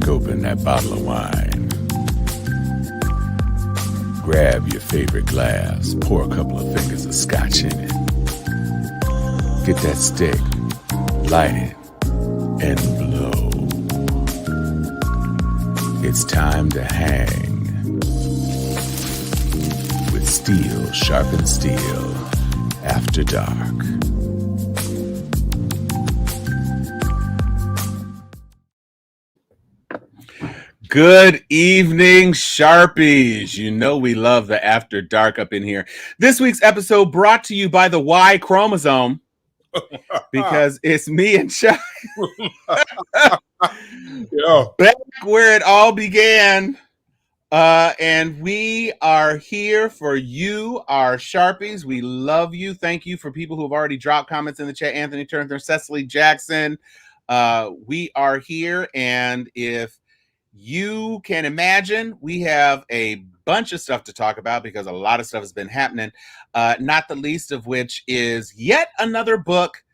Crack open that bottle of wine. Grab your favorite glass. Pour a couple of fingers of scotch in it. Get that stick. Light it. And blow. It's time to hang. With Steel Sharpens Steel. After dark. Good evening, Sharpies. You know we love the After Dark up in here. This week's episode brought to you by the Y chromosome because it's me and Chuck back where it all began. And we are here for you, our Sharpies. We love you. Thank you for people who have already dropped comments in the chat. Anthony Turner, Cecily Jackson. We are here, and if you can imagine, we have a bunch of stuff to talk about because a lot of stuff has been happening, not the least of which is yet another book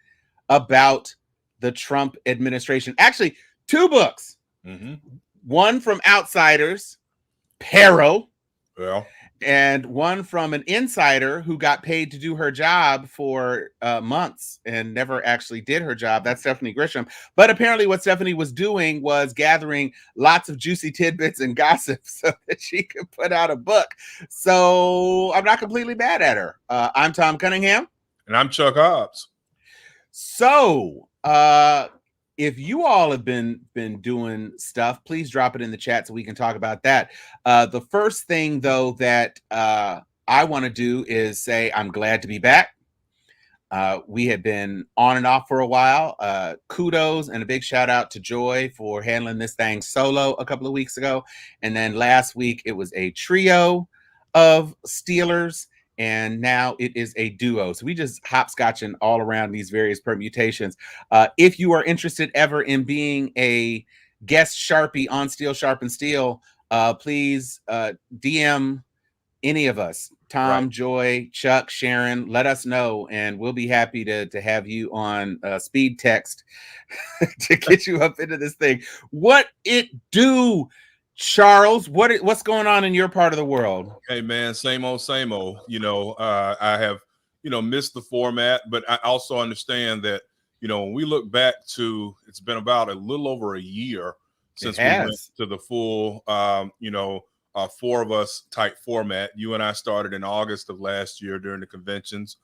about the Trump administration. Actually, two books. One from outsiders, Perro, and one from an insider who got paid to do her job for months and never actually did her job. That's Stephanie Grisham. But apparently what Stephanie was doing was gathering lots of juicy tidbits and gossip so that she could put out a book. So I'm not completely mad at her. I'm Tom Cunningham. And I'm Chuck Hobbs. So if you all have been doing stuff, please drop it in the chat so we can talk about that. The first thing, though, that I want to do is say I'm glad to be back. We have been on and off for a while. Kudos and a big shout out to Joy for handling this thing solo a couple of weeks ago. And then last week, it was a trio of Steelers. And now it is a duo. So we just hopscotching all around these various permutations. If you are interested ever in being a guest Sharpie on Steel Sharpens Steel, please DM any of us, Tom, Joy, Chuck, Sharon, let us know. And we'll be happy to have you on speed text to get you up into this thing. What it do, Charles? What's going on in your part of the world? Hey man, same old, same old. I have, missed the format, but I also understand that, when we look back to, it's been about a little over a year since we went to the full, four of us type format. You and I started in August of last year during the conventions,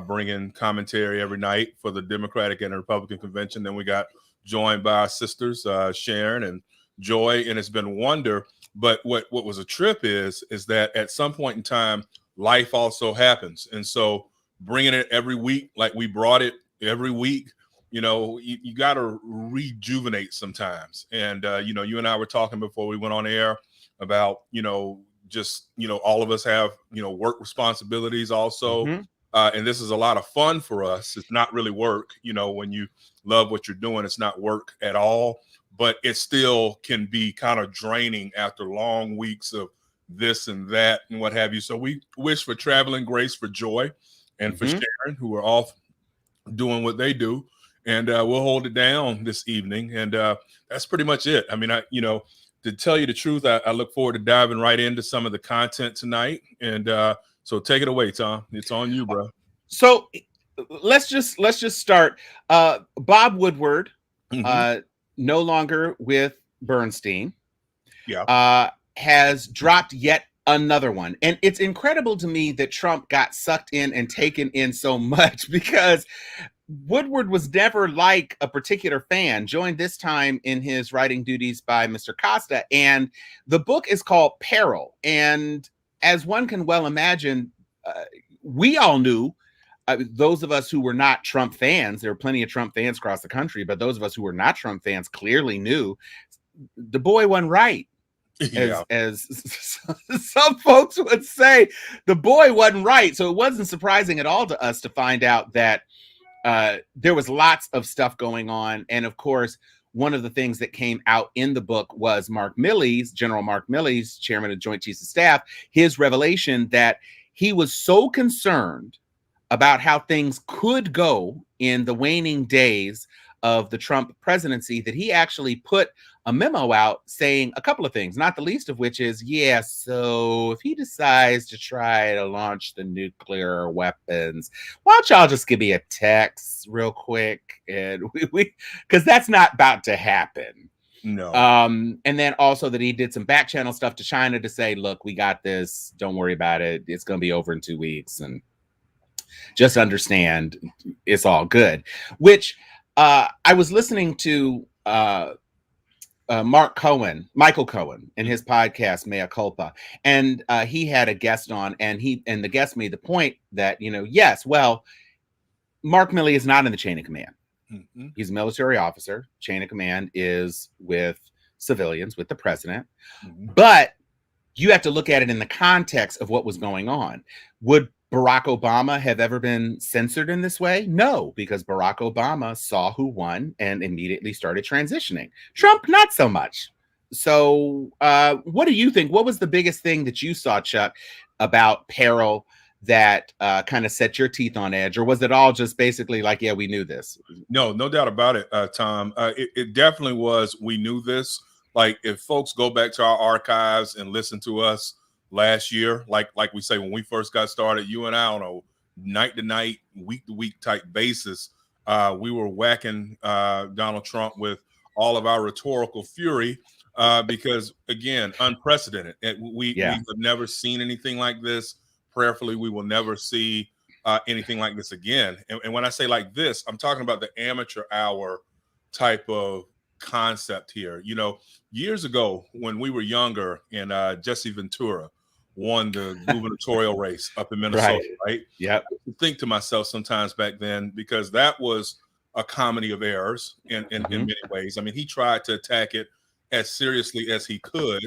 bringing commentary every night for the Democratic and Republican convention. Then we got joined by our sisters, Sharon and Joy, and it's been a wonder. But what was a trip is that at some point in time, life also happens. And so bringing it every week, like we brought it every week, you got to rejuvenate sometimes. And, you and I were talking before we went on air about, all of us have, work responsibilities also. And this is a lot of fun for us. It's not really work. When you love what you're doing, it's not work at all. But it still can be kind of draining after long weeks of this and that and what have you. So we wish for traveling grace for Joy and for Sharon, who are off doing what they do. And we'll hold it down this evening. And that's pretty much it. I mean, to tell you the truth, I look forward to diving right into some of the content tonight. And so take it away, Tom. It's on you, bro. So let's just start. Bob Woodward, no longer with Bernstein, has dropped yet another one. And it's incredible to me that Trump got sucked in and taken in so much, because Woodward was never like a particular fan, joined this time in his writing duties by Mr. Costa. And the book is called Peril. And as one can well imagine, we all knew, those of us who were not Trump fans, there were plenty of Trump fans across the country, but those of us who were not Trump fans clearly knew the boy wasn't right. As some folks would say, the boy wasn't right. So it wasn't surprising at all to us to find out that there was lots of stuff going on. And of course, one of the things that came out in the book was General Mark Milley's, chairman of Joint Chiefs of Staff, his revelation that he was so concerned about how things could go in the waning days of the Trump presidency that he actually put a memo out saying a couple of things, not the least of which is, yeah, so if he decides to try to launch the nuclear weapons, why don't y'all just give me a text real quick? And we because that's not about to happen. No. And then also that he did some back channel stuff to China to say, look, we got this. Don't worry about it. It's going to be over in 2 weeks. And just understand it's all good. Which I was listening to Michael Cohen, in his podcast Mea Culpa, and he had a guest on, and the guest made the point that, yes, well, Mark Milley is not in the chain of command. Mm-hmm. He's a military officer. Chain of command is with civilians, with the president. Mm-hmm. But you have to look at it in the context of what was going on. Would Barack Obama have ever been censored in this way? No, because Barack Obama saw who won and immediately started transitioning. Trump, not so much. So what do you think? What was the biggest thing that you saw, Chuck, about peril that kind of set your teeth on edge? Or was it all just basically like, yeah, we knew this? No doubt about it, Tom. It definitely was. We knew this. Like, if folks go back to our archives and listen to us last year, like we say, when we first got started, you and I, on a night to night, week to week type basis, we were whacking Donald Trump with all of our rhetorical fury because, again, unprecedented. We have never seen anything like this. Prayerfully, we will never see anything like this again. And when I say like this, I'm talking about the amateur hour type of concept here. Years ago when we were younger and Jesse Ventura won the gubernatorial race up in Minnesota, right? Yeah. I think to myself sometimes back then, because that was a comedy of errors in many ways. I mean, he tried to attack it as seriously as he could,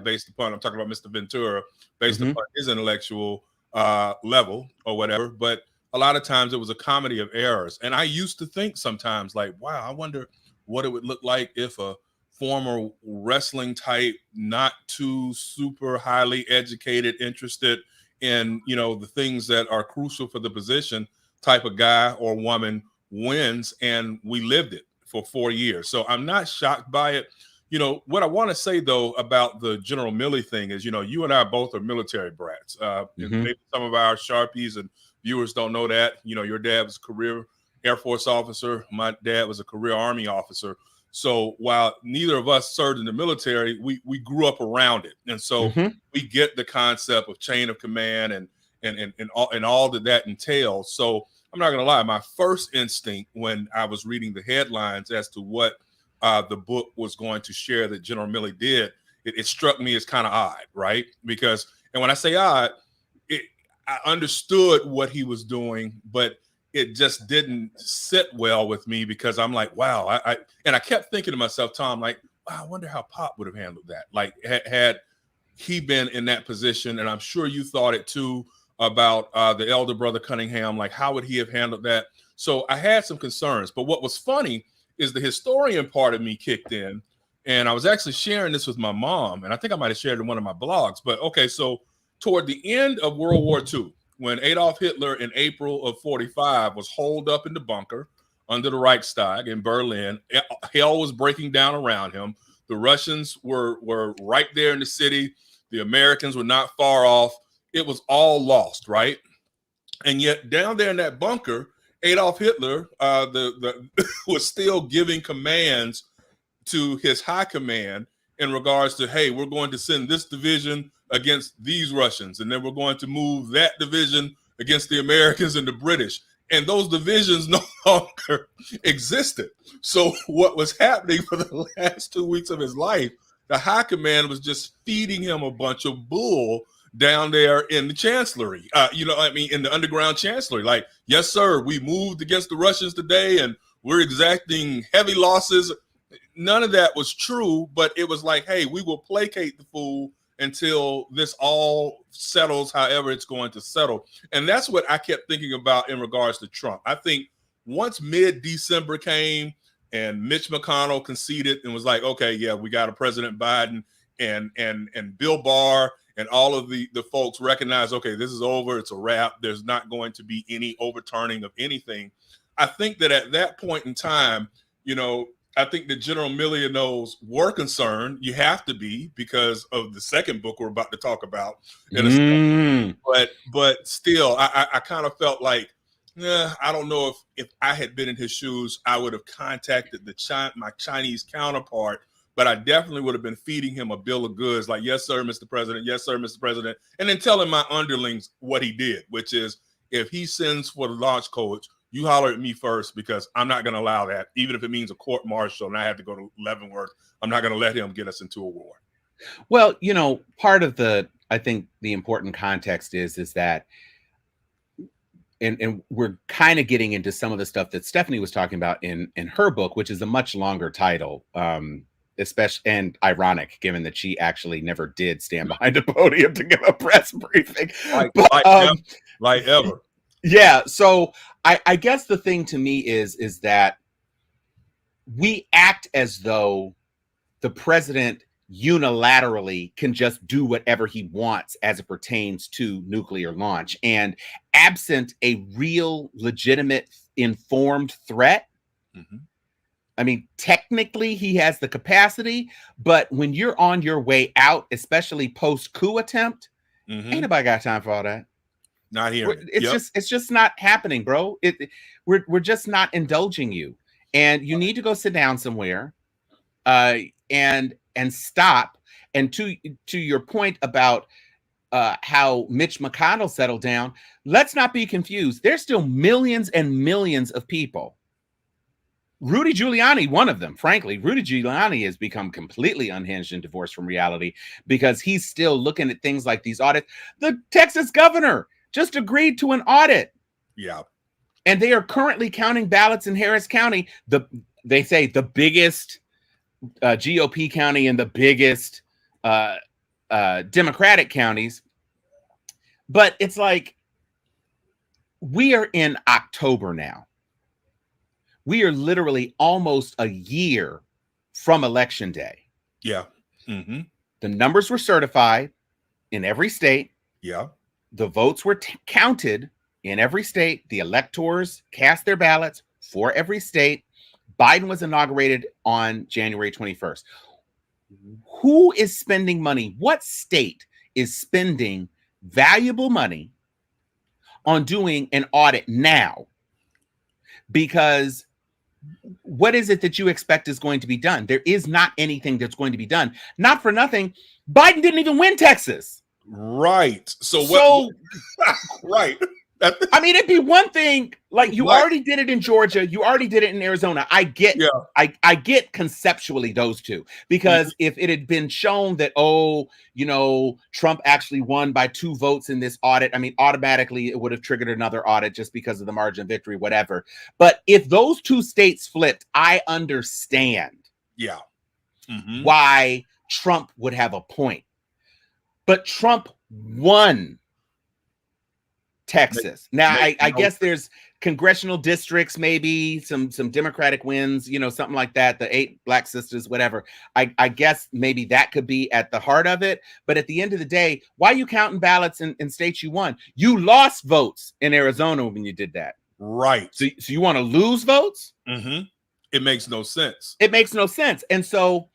based upon, I'm talking about Mr. Ventura, based upon his intellectual level or whatever. But a lot of times it was a comedy of errors. And I used to think sometimes, like, wow, I wonder what it would look like if a former wrestling type, not too super highly educated, interested in, the things that are crucial for the position type of guy or woman wins. And we lived it for 4 years. So I'm not shocked by it. What I want to say, though, about the General Milley thing is, you and I both are military brats. Maybe some of our Sharpies and viewers don't know that. Your dad was a career Air Force officer. My dad was a career Army officer. So while neither of us served in the military, we grew up around it. And so we get the concept of chain of command and all that entails. So I'm not going to lie. My first instinct when I was reading the headlines as to what the book was going to share that General Milley did, it struck me as kind of odd, right? Because, and when I say odd, I understood what he was doing, but it just didn't sit well with me because I'm like, wow. I kept thinking to myself, Tom, like, wow, I wonder how Pop would have handled that. Like, had he been in that position, and I'm sure you thought it too about the elder brother Cunningham, like, how would he have handled that? So I had some concerns. But what was funny is the historian part of me kicked in, and I was actually sharing this with my mom, and I think I might have shared it in one of my blogs. But okay, so toward the end of World War II, when Adolf Hitler in April of 45 was holed up in the bunker under the Reichstag in Berlin, hell was breaking down around him. The Russians were right there in the city. The Americans were not far off. It was all lost, right? And yet down there in that bunker, Adolf Hitler was still giving commands to his high command in regards to, hey, we're going to send this division against these Russians, and then we're going to move that division against the Americans and the British. And those divisions no longer existed. So what was happening for the last 2 weeks of his life, the high command was just feeding him a bunch of bull down there in the chancellery, in the underground chancellery. Like, yes, sir, we moved against the Russians today and we're exacting heavy losses. None of that was true, but it was like, hey, we will placate the fool until this all settles however it's going to settle. And that's what I kept thinking about in regards to Trump. I think once mid-December came and Mitch McConnell conceded and was like, okay, yeah, we got a President Biden, and Bill Barr and all of the folks recognize, okay, this is over. It's a wrap. There's not going to be any overturning of anything. I think that at that point in time, you know, I think the general millennials were concerned. You have to be because of the second book we're about to talk about. But still, I kind of felt like, I don't know if I had been in his shoes, I would have contacted my Chinese counterpart. But I definitely would have been feeding him a bill of goods, like, yes, sir, Mr. President. Yes, sir, Mr. President. And then telling my underlings what he did, which is if he sends for the launch codes, you holler at me first, because I'm not going to allow that. Even if it means a court martial and I have to go to Leavenworth, I'm not going to let him get us into a war. Well, part of I think the important context is that, and we're kind of getting into some of the stuff that Stephanie was talking about in her book, which is a much longer title. Especially, and ironic given that she actually never did stand behind a podium to give a press briefing, like ever. Yeah. So I guess the thing to me is that we act as though the president unilaterally can just do whatever he wants as it pertains to nuclear launch, and absent a real, legitimate, informed threat. Mm-hmm. I mean, technically he has the capacity, but when you're on your way out, especially post-coup attempt, ain't nobody got time for all that. Not here. It's just not happening, bro. We're just not indulging you, and you need to go sit down somewhere, and stop. And to your point about how Mitch McConnell settled down, let's not be confused. There's still millions and millions of people. Rudy Giuliani, one of them, frankly. Rudy Giuliani has become completely unhinged and divorced from reality because he's still looking at things like these audits. The Texas governor just agreed to an audit. Yeah. And they are currently counting ballots in Harris County. They say the biggest GOP county and the biggest Democratic counties. But it's like, we are in October now. We are literally almost a year from Election Day. Yeah. Mm-hmm. The numbers were certified in every state. Yeah. The votes were counted in every state. The electors cast their ballots for every state. Biden was inaugurated on January 21st. Who is spending money? What state is spending valuable money on doing an audit now? Because what is it that you expect is going to be done? There is not anything that's going to be done. Not for nothing, Biden didn't even win Texas. Right. So what? Right. I mean, it'd be one thing, like you already did it in Georgia, you already did it in Arizona. I get, I get conceptually those two, because if it had been shown that, Trump actually won by 2 votes in this audit, I mean, automatically it would have triggered another audit just because of the margin of victory, whatever. But if those 2 states flipped, I understand why Trump would have a point. But Trump won Texas. Now, I guess there's congressional districts, maybe some Democratic wins, something like that. The 8 Black sisters, whatever. I guess maybe that could be at the heart of it. But at the end of the day, why are you counting ballots in states you won? You lost votes in Arizona when you did that. Right. So you want to lose votes? Mm-hmm. It makes no sense. It makes no sense. And so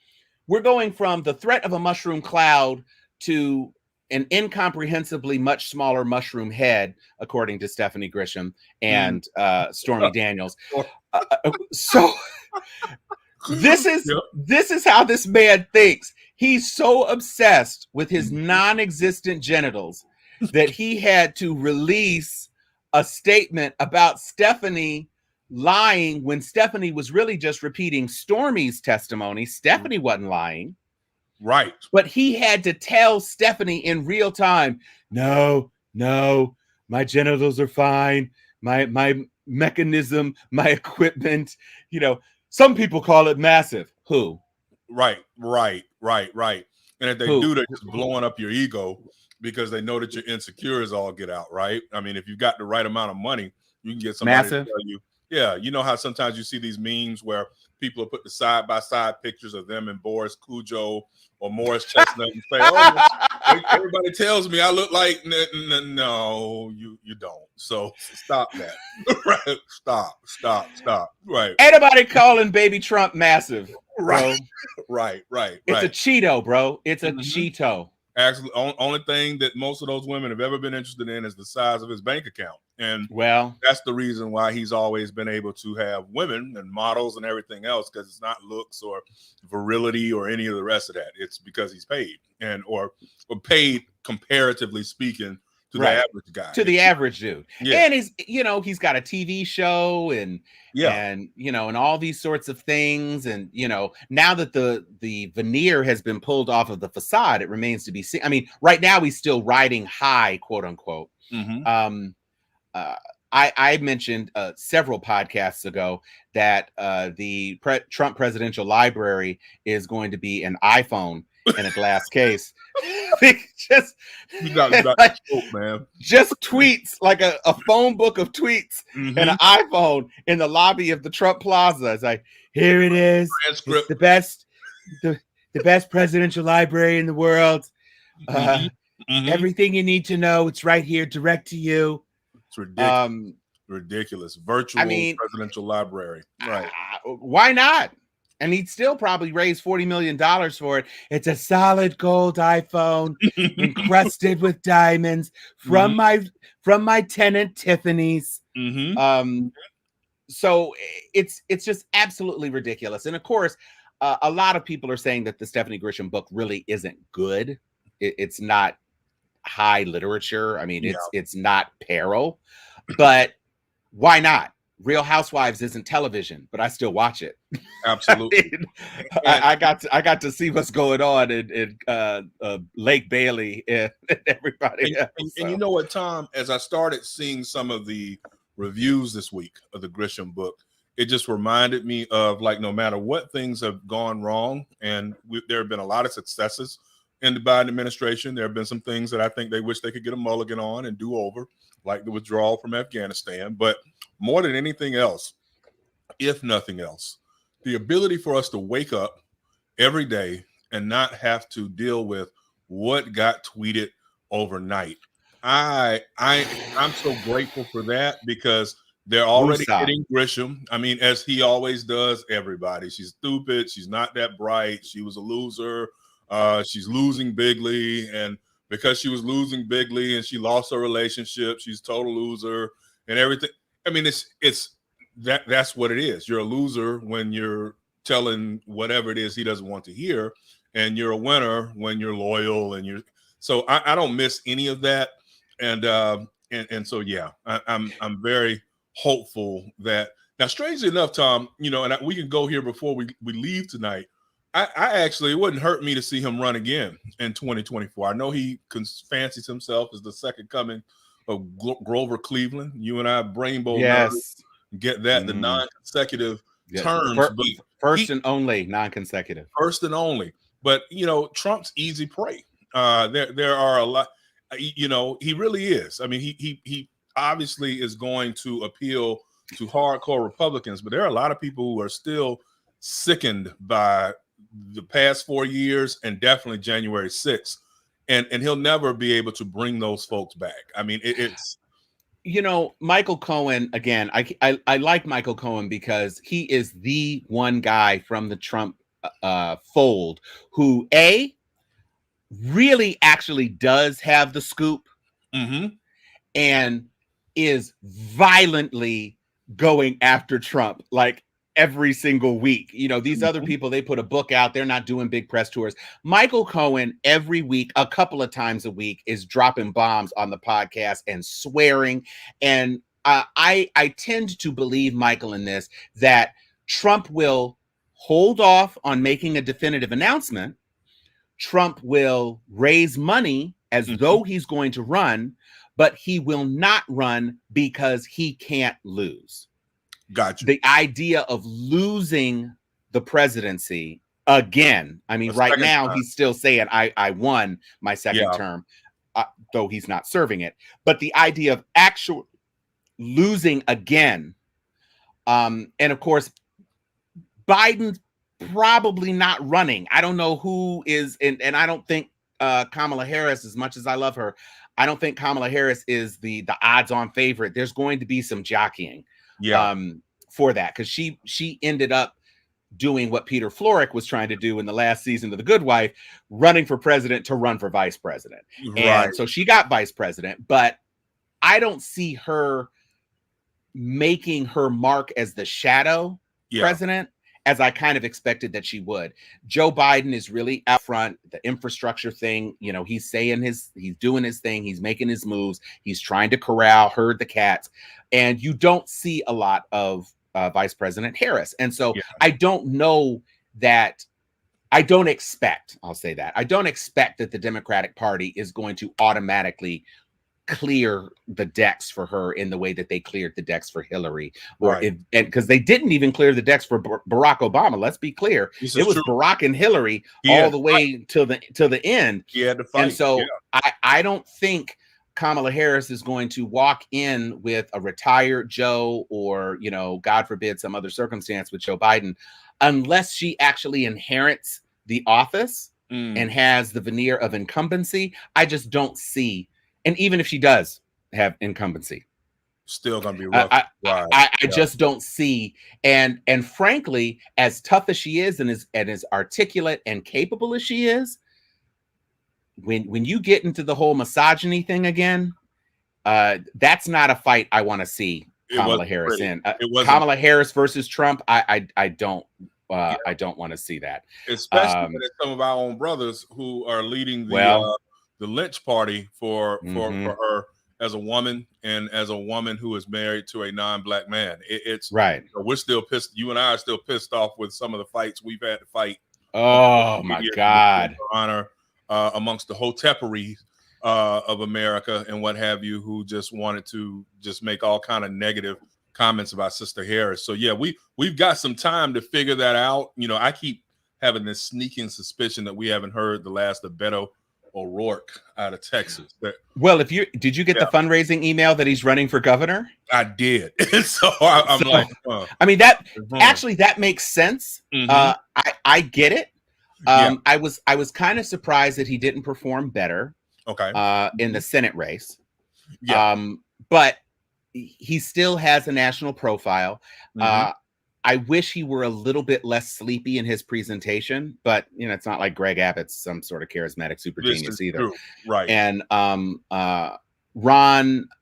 we're going from the threat of a mushroom cloud to an incomprehensibly much smaller mushroom head, according to Stephanie Grisham and Stormy Daniels. So this is how this man thinks. He's so obsessed with his non-existent genitals that he had to release a statement about Stephanie lying when Stephanie was really just repeating Stormy's testimony. Stephanie wasn't lying. Right. But he had to tell Stephanie in real time, no, my genitals are fine. My mechanism, my equipment, some people call it massive. Who? Right. And if they do, they're just blowing up your ego because they know that you're insecure as all get out, right? I mean, if you've got the right amount of money, you can get somebody massive to tell you. Yeah, you know how sometimes you see these memes where people will put the side-by-side pictures of them and Boris Cujo or Morris Chestnut and say, Everybody tells me I look like no, you don't. So stop that. Right? Stop. Right. Ain't nobody calling baby Trump massive, bro. Right. It's a Cheeto, bro. It's a Mhm. Cheeto. Actually, only thing that most of those women have ever been interested in is the size of his bank account. And Well, that's the reason why he's always been able to have women and models and everything else, because it's not looks or virility or any of the rest of that. It's because he's paid or paid comparatively speaking to the average guy. To the average dude. Yeah. And he's got a TV show and and all these sorts of things. And now that the veneer has been pulled off of the facade, it remains to be seen. I mean, right now he's still riding high, quote unquote. Mm-hmm. I mentioned several podcasts ago that the Trump Presidential Library is going to be an iPhone in a glass case. Just you got hope, man. Just tweets, like a phone book of tweets and an iPhone in the lobby of the Trump Plaza. It's like, here it is. Transcript. It's the best presidential library in the world. Everything you need to know, it's right here, direct to you. It's ridiculous. Ridiculous. Virtual presidential library. Right. Why not? And he'd still probably raise $40 million for it. It's a solid gold iPhone encrusted with diamonds from my tenant Tiffany's. So it's just absolutely ridiculous. And of course, a lot of people are saying that the Stephanie Grisham book really isn't good. It's not high literature. I mean, it's not Peril, but why not? Real Housewives isn't television, but I still watch it. Absolutely. I got to see what's going on in Lake Bailey and everybody else. And you know what, Tom? As I started seeing some of the reviews this week of the Grisham book, it just reminded me of, like, no matter what things have gone wrong, and there have been a lot of successes in the Biden administration. There have been some things that I think they wish they could get a mulligan on and do over, like the withdrawal from Afghanistan. But more than anything else, if nothing else, the ability for us to wake up every day and not have to deal with what got tweeted overnight. I'm so grateful for that, because they're already hitting Grisham. I mean, as he always does everybody. She's stupid. She's not that bright. She was a loser. She's losing bigly. And because she was losing bigly and she lost her relationship, she's a total loser and everything. I mean, that's what it is. You're a loser when you're telling whatever it is he doesn't want to hear, and you're a winner when you're loyal and so I don't miss any of that. And so yeah, I'm very hopeful that now, strangely enough, Tom, and we can go here before we leave tonight. I actually, it wouldn't hurt me to see him run again in 2024. I know he fancies himself as the second coming of Grover Cleveland. You and I, Brainbow, get that, the non-consecutive terms. First and only non-consecutive. First and only. But, Trump's easy prey. There are a lot, he really is. I mean, he obviously is going to appeal to hardcore Republicans, but there are a lot of people who are still sickened by the past 4 years and definitely January 6th. And he'll never be able to bring those folks back. I mean, it's Michael Cohen, again, I like Michael Cohen because he is the one guy from the Trump fold who really actually does have the scoop and is violently going after Trump like every single week. These other people, they put a book out, they're not doing big press tours. Michael Cohen every week, a couple of times a week, is dropping bombs on the podcast and swearing. And I tend to believe Michael in this, that Trump will hold off on making a definitive announcement. Trump will raise money as though he's going to run, but he will not run because he can't lose. Gotcha. The idea of losing the presidency again. I mean, right now he's still saying I won my second term, though he's not serving it. But the idea of actual losing again, and of course, Biden's probably not running. I don't know who is, and I don't think Kamala Harris, as much as I love her, I don't think Kamala Harris is the odds-on favorite. There's going to be some jockeying for that, because she ended up doing what Peter Florrick was trying to do in the last season of The Good Wife, running for president to run for vice president. Right. And so she got vice president, but I don't see her making her mark as the shadow president as I kind of expected that she would. Joe Biden is really out front. The infrastructure thing, you know, he's doing his thing. He's making his moves. He's trying to herd the cats. And you don't see a lot of Vice President Harris. And so I don't know that, I don't expect that the Democratic Party is going to and clear the decks for her in the way that they cleared the decks for Hillary, and because they didn't even clear the decks for Barack Obama. Let's be clear, it was true. Barack and Hillary all the way to the end. And so I don't think Kamala Harris is going to walk in with a retired Joe, or, you know, God forbid, some other circumstance with Joe Biden, unless she actually inherits the office and has the veneer of incumbency. I just don't see. And even if she does have incumbency, still gonna be rough. I just don't see. And frankly, as tough as she is, and as articulate and capable as she is, when you get into the whole misogyny thing again, that's not a fight I want to see Kamala Harris in. Kamala Harris versus Trump, I don't want to see that. Especially when it's some of our own brothers who are leading the lynch party for her as a woman, and as a woman who is married to a non-black man. It's right. We're still pissed. You and I are still pissed off with some of the fights we've had to fight. Oh my God! Honor amongst the hotepery of America and what have you, who just wanted to just make all kind of negative comments about Sister Harris. So yeah, we've got some time to figure that out. You know, I keep having this sneaking suspicion that we haven't heard the last of Beto O'Rourke out of Texas. Well, did you get the fundraising email that he's running for governor? I did. So I'm like, I mean, that actually, that makes sense. I get it. I was kind of surprised that he didn't perform better. In the Senate race. But he still has a national profile. I wish he were a little bit less sleepy in his presentation, but you know, it's not like Greg Abbott's some sort of charismatic super genius either. True. Right. And Ron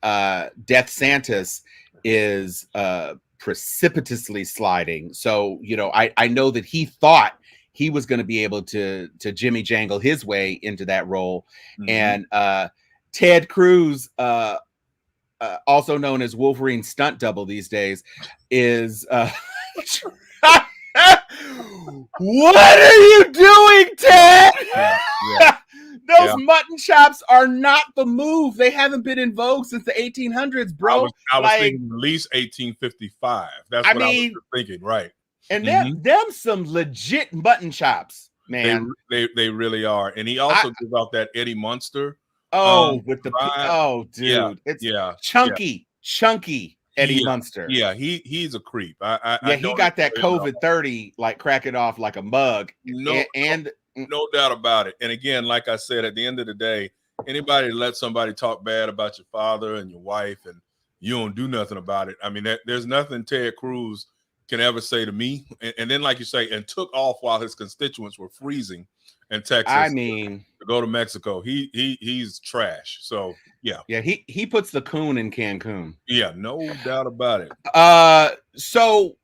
DeSantis is precipitously sliding. So, you know, I know that he thought he was going to be able to Jimmy Jangle his way into that role. And Ted Cruz, also known as Wolverine stunt double these days, is what are you doing, Ted? Those mutton chops are not the move. They haven't been in vogue since the 1800s, bro. I was thinking at least 1855. That's what I was thinking, right? And them some legit mutton chops, man. They really are. And he also gives out that Eddie Munster. With the dude, it's chunky Eddie Munster. Yeah, he's a creep. He got that COVID 30, like crack it off like a mug. No doubt about it. And again, like I said, at the end of the day, anybody that lets somebody talk bad about your father and your wife, and you don't do nothing about it. I mean, there's nothing Ted Cruz can ever say to me. And then, like you say, and took off while his constituents were freezing in Texas. I mean, to go to Mexico. He's trash. So yeah. He puts the coon in Cancun. Yeah, no doubt about it. So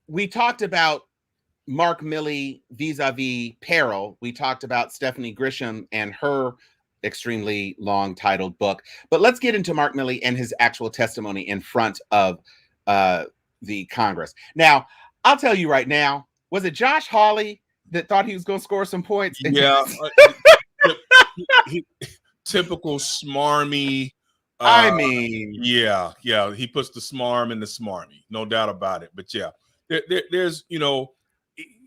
we talked about Mark Milley vis-a-vis Peril. We talked about Stephanie Grisham and her extremely long titled book. But let's get into Mark Milley and his actual testimony in front of the Congress. Now, I'll tell you right now, was it Josh Hawley that thought he was going to score some points? Yeah. Typical smarmy. I mean, yeah. He puts the smarm in the smarmy, no doubt about it. But yeah, there's, you know,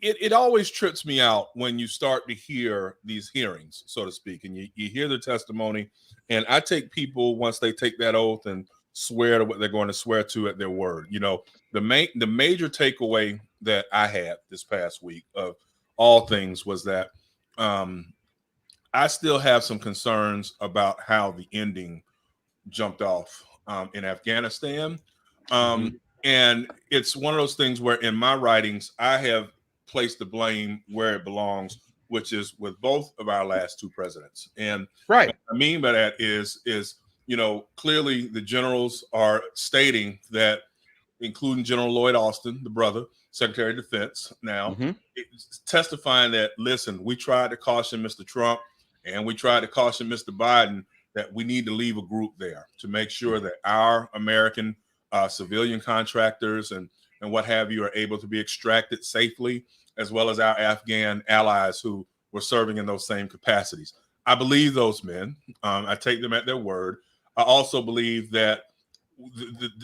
it always trips me out when you start to hear these hearings, so to speak, and you hear the testimony. And I take people, once they take that oath and swear to what they're going to swear to at their word. You know, the major takeaway that I had this past week of all things was that I still have some concerns about how the ending jumped off in Afghanistan. Mhm. And it's one of those things where in my writings, I have placed the blame where it belongs, which is with both of our last two presidents. And Right. what I mean by that is, clearly the generals are stating that, including General Lloyd Austin, the brother, Secretary of Defense, now, Mhm. testifying that, listen, we tried to caution Mr. Trump and we tried to caution Mr. Biden that we need to leave a group there to make sure that our American civilian contractors and what have you are able to be extracted safely, as well as our Afghan allies who were serving in those same capacities. I believe those men. I take them at their word. I also believe that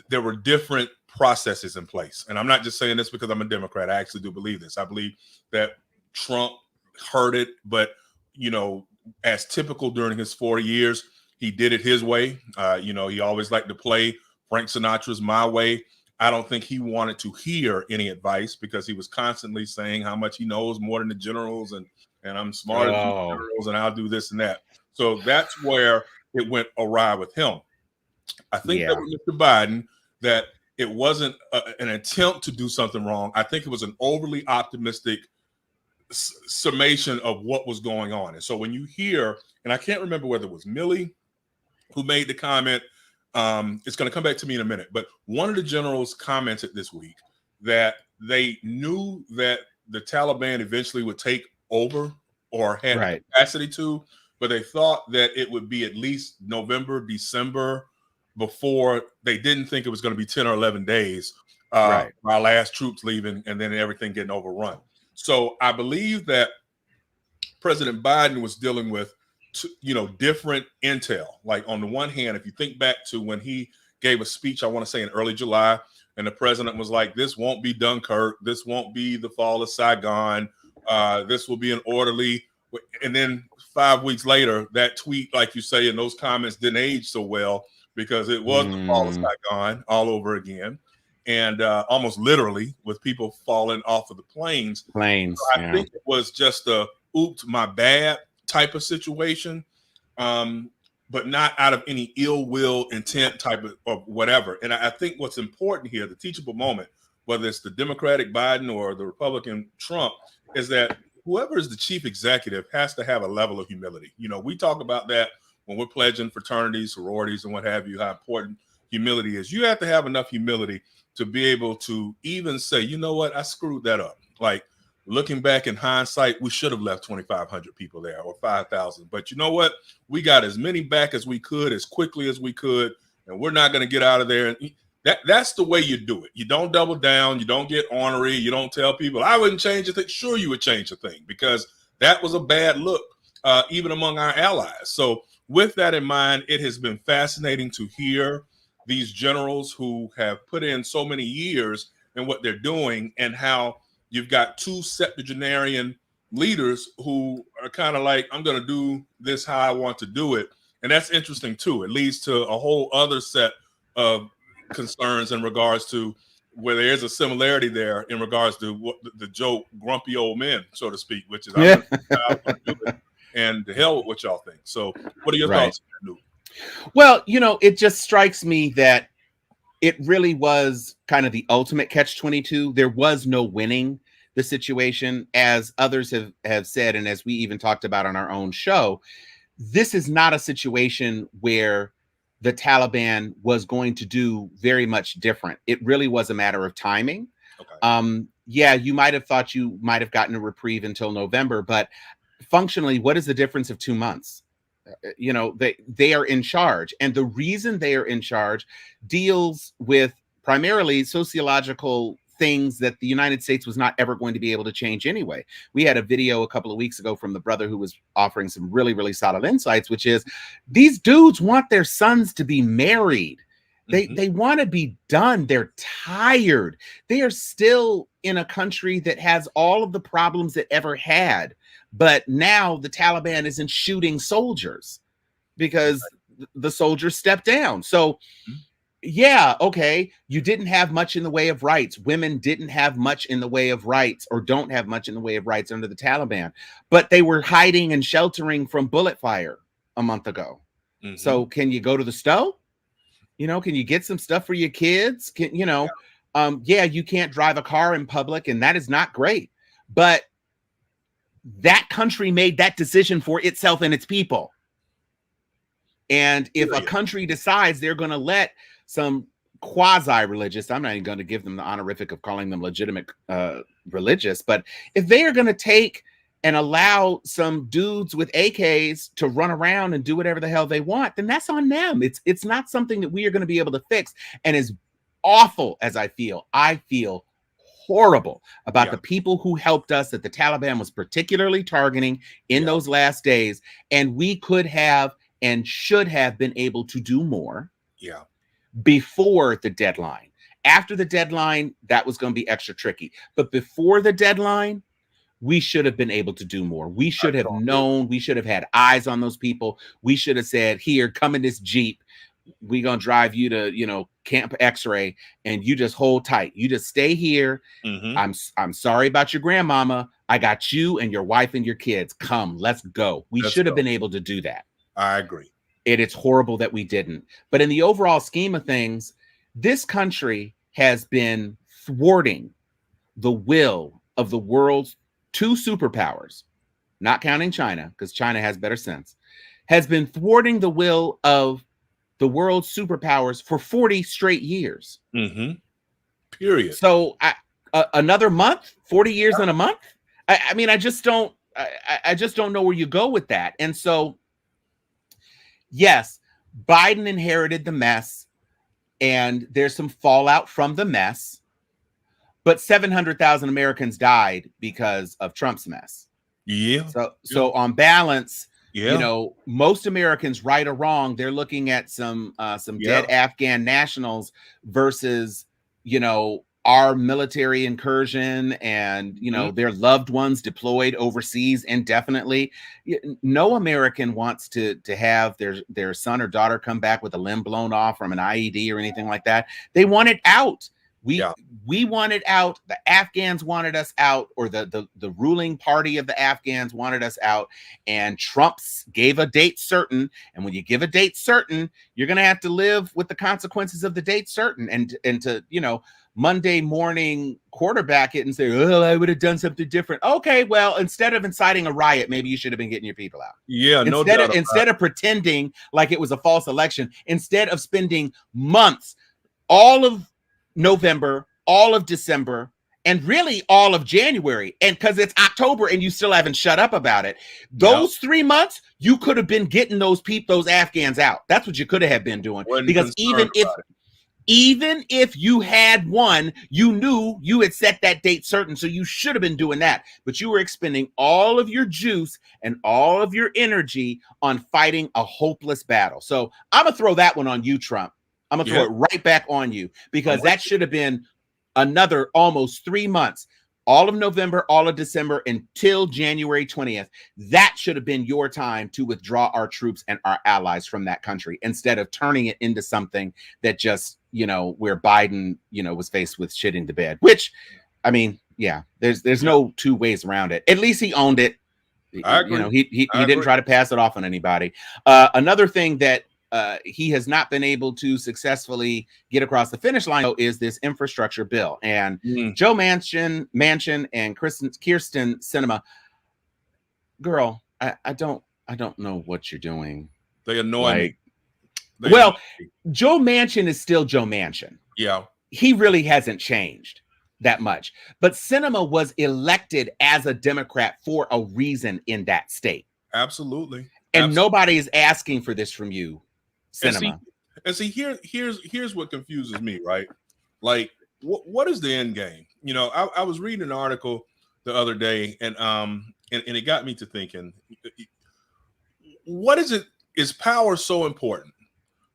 there were different processes in place. And I'm not just saying this because I'm a Democrat. I actually do believe this. I believe that Trump heard it, but, as typical during his 4 years, he did it his way. He always liked to play Frank Sinatra's My Way. I don't think he wanted to hear any advice because he was constantly saying how much he knows more than the generals and I'm smarter than the Oh. generals and I'll do this and that. So that's where it went awry with him. I think that Yeah. with Mr. Biden, that it wasn't an attempt to do something wrong. I think it was an overly optimistic summation of what was going on. And so when you hear, and I can't remember whether it was Milley who made the comment, it's going to come back to me in a minute, but one of the generals commented this week that they knew that the Taliban eventually would take over or had the Right. capacity to, but they thought that it would be at least November, December before. They didn't think it was going to be 10 or 11 days Right. our last troops leaving and then everything getting overrun. So I believe that President Biden was dealing with, different intel. Like on the one hand, if you think back to when he gave a speech, I want to say in early July, and the president was like, "This won't be Dunkirk. This won't be the fall of Saigon. This will be an orderly." And then 5 weeks later, that tweet, like you say, and those comments didn't age so well because it was the fall of Saigon all over again, and almost literally with people falling off of the planes. Planes. So I Yeah. think it was just a "oops, my bad" type of situation, but not out of any ill will intent type of whatever. And I think what's important here, the teachable moment, whether it's the Democratic Biden or the Republican Trump, is that whoever is the chief executive has to have a level of humility. We talk about that when we're pledging fraternities, sororities, and what have you, how important humility is. You have to have enough humility to be able to even say, you know what, I screwed that up. Like, looking back in hindsight, we should have left 2,500 people there or 5,000. But you know what? We got as many back as we could, as quickly as we could, and we're not going to get out of there. And that's the way you do it. You don't double down. You don't get ornery. You don't tell people, I wouldn't change a thing. Sure, you would change a thing because that was a bad look, even among our allies. So with that in mind, it has been fascinating to hear these generals who have put in so many years in what they're doing and how you've got two septuagenarian leaders who are kind of like, I'm going to do this how I want to do it. And that's interesting, too. It leads to a whole other set of concerns in regards to where there is a similarity there in regards to what the joke grumpy old men, so to speak, which is I'm going to do it and to hell with what y'all think. So what are your thoughts on that? Well, it just strikes me that it really was kind of the ultimate catch-22. There was no winning the situation, as others have said, and as we even talked about on our own show. This is not a situation where the Taliban was going to do very much different. It really was a matter of timing. Okay. Yeah, you might have thought you might have gotten a reprieve until November, but functionally, what is the difference of 2 months? They are in charge, and the reason they are in charge deals with primarily sociological things that the United States was not ever going to be able to change anyway. We had a video a couple of weeks ago from the brother who was offering some really, really solid insights, which is these dudes want their sons to be married. They want to be done. They're tired. They are still in a country that has all of the problems it ever had. But now the Taliban isn't shooting soldiers because the soldiers stepped down. So Yeah, okay. You didn't have much in the way of rights. Women didn't have much in the way of rights, or don't have much in the way of rights under the Taliban, but they were hiding and sheltering from bullet fire a month ago. Mm-hmm. So can you go to the stove? Can you get some stuff for your kids? Yeah, you can't drive a car in public, and that is not great. But that country made that decision for itself and its people. And if a country decides they're going to let some quasi-religious, I'm not even going to give them the honorific of calling them legitimate religious, but if they are going to take and allow some dudes with AKs to run around and do whatever the hell they want, then that's on them. It's not something that we are going to be able to fix. And as awful as I feel horrible about the people who helped us, that the Taliban was particularly targeting in those last days. And we could have and should have been able to do more before the deadline. After the deadline, that was going to be extra tricky. But before the deadline, we should have been able to do more. We should have known. We should have had eyes on those people. We should have said, here, come in this Jeep. We're going to drive you to, Camp X-Ray, and you just hold tight. You just stay here. Mm-hmm. I'm sorry about your grandmama. I got you and your wife and your kids. Come, let's go. We should have been able to do that. I agree. It's horrible that we didn't. But in the overall scheme of things, this country has been thwarting the will of the world's two superpowers, not counting China, because China has better sense, has been thwarting the will of the world's superpowers for 40 straight years. Mm-hmm. Period. So another month, 40 years in a month. I mean, I just don't know where you go with that. And so, yes, Biden inherited the mess, and there's some fallout from the mess, but 700,000 Americans died because of Trump's mess. Yeah. So on balance, most Americans, right or wrong, they're looking at some dead Afghan nationals versus, our military incursion and, their loved ones deployed overseas indefinitely. No American wants to have their son or daughter come back with a limb blown off from an IED or anything like that. They want it out. We wanted out. The Afghans wanted us out, or the ruling party of the Afghans wanted us out. And Trump gave a date certain. And when you give a date certain, you're going to have to live with the consequences of the date certain. And to, Monday morning quarterback it and say, oh, I would have done something different. Okay, well, instead of inciting a riot, maybe you should have been getting your people out. Yeah, instead of pretending like it was a false election, instead of spending months, all of November, all of December, and really all of January, and because it's October and you still haven't shut up about it, those 3 months you could have been getting those Afghans out. That's what you could have been doing. Because even if you had won, you knew you had set that date certain, so you should have been doing that. But you were expending all of your juice and all of your energy on fighting a hopeless battle. So I'm gonna throw that one on you, Trump. I'm going to throw it right back on you, because that should have been another almost 3 months, all of November, all of December, until January 20th. That should have been your time to withdraw our troops and our allies from that country, instead of turning it into something that just, where Biden, was faced with shitting the bed, which, I mean, there's no two ways around it. At least he owned it. I agree. He didn't try to pass it off on anybody. Another thing that he has not been able to successfully get across the finish line is this infrastructure bill. And Joe Manchin and Kyrsten Sinema, girl, I don't know what you're doing. They annoy me. Joe Manchin is still Joe Manchin. Yeah. He really hasn't changed that much. But Sinema was elected as a Democrat for a reason in that state. Absolutely. And nobody is asking for this from you, Sinema. And see, here's what confuses me, right? Like, what is the end game? I was reading an article the other day, and it got me to thinking, what is it? Is power so important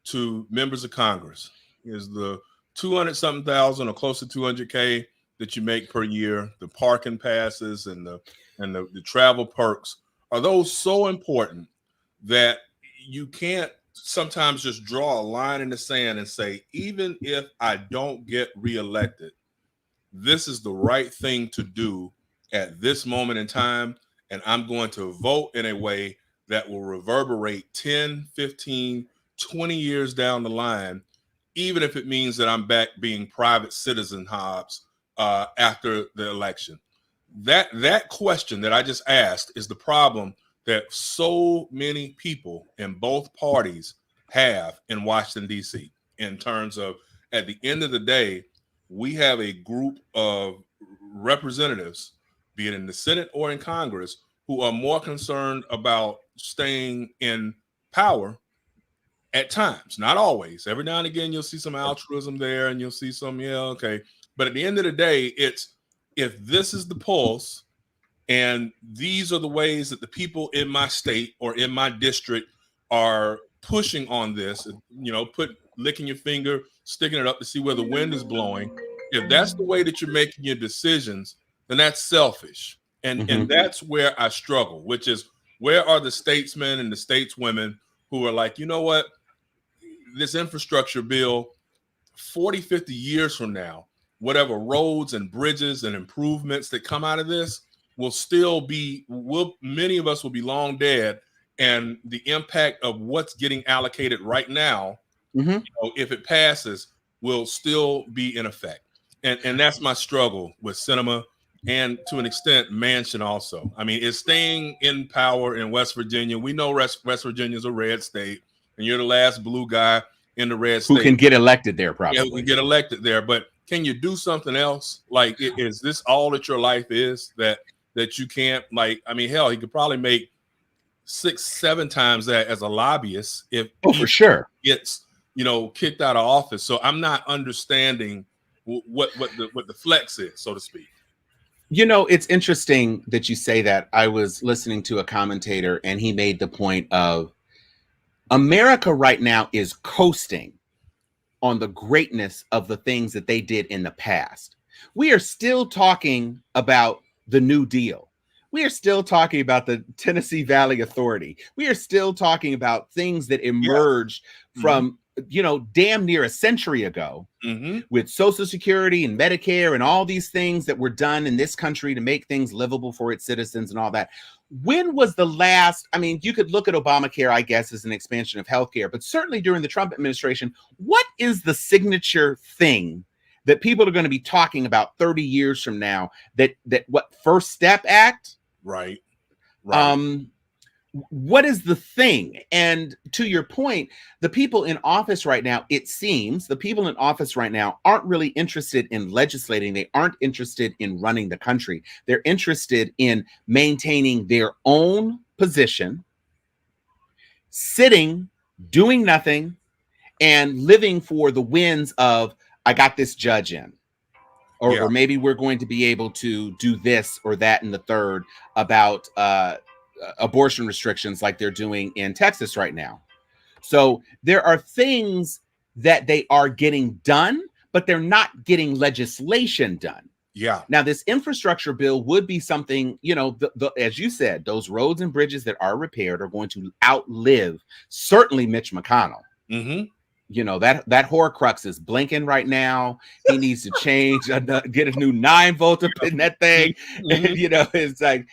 to members of Congress? Is the 200-something thousand or close to 200K that you make per year, the parking passes and the travel perks, are those so important that you can't sometimes just draw a line in the sand and say, even if I don't get reelected, this is the right thing to do at this moment in time. And I'm going to vote in a way that will reverberate 10, 15, 20 years down the line, even if it means that I'm back being private citizen Hobbs after the election. That question that I just asked is the problem that so many people in both parties have in Washington, D.C., in terms of, at the end of the day, we have a group of representatives, be it in the Senate or in Congress, who are more concerned about staying in power at times, not always. Every now and again, you'll see some altruism there and you'll see some, yeah, okay. But at the end of the day, it's, if this is the pulse and these are the ways that the people in my state or in my district are pushing on this, licking your finger, sticking it up to see where the wind is blowing. If that's the way that you're making your decisions, then that's selfish. And that's where I struggle, which is, where are the statesmen and the stateswomen who are like, you know what, this infrastructure bill, 40, 50 years from now, whatever roads and bridges and improvements that come out of this will still be, many of us will be long dead. And the impact of what's getting allocated right now, if it passes, will still be in effect. And that's my struggle with Sinema, and to an extent Manchin also. I mean, it's staying in power in West Virginia. We know West Virginia is a red state, and you're the last blue guy in the red state who can get elected there, probably. Yeah, who can get elected there. But can you do something else? Like, is this all that your life is, that you can't, like, I mean, hell, he could probably make 6-7 times that as a lobbyist if for sure gets kicked out of office. So I'm not understanding what the flex is, so to speak. It's interesting that you say that. I was listening to a commentator and he made the point of America right now is coasting on the greatness of the things that they did in the past. We are still talking about the New Deal. We are still talking about the Tennessee Valley Authority. We are still talking about things that emerged from, damn near a century ago with Social Security and Medicare and all these things that were done in this country to make things livable for its citizens and all that. When was the last, I mean, you could look at Obamacare, I guess, as an expansion of healthcare, but certainly during the Trump administration, what is the signature thing that people are going to be talking about 30 years from now? That what First Step Act? Right. What is the thing? And to your point, the people in office right now, it seems the people in office right now aren't really interested in legislating. They aren't interested in running the country. They're interested in maintaining their own position, sitting, doing nothing, and living for the wins of, I got this judge in. Or maybe we're going to be able to do this or that and the third about abortion restrictions like they're doing in Texas right now. So there are things that they are getting done, but they're not getting legislation done. Yeah. Now, this infrastructure bill would be something, as you said, those roads and bridges that are repaired are going to outlive certainly Mitch McConnell. That Horcrux is blinking right now. He needs to change, get a new 9-volt up in that thing. It's like,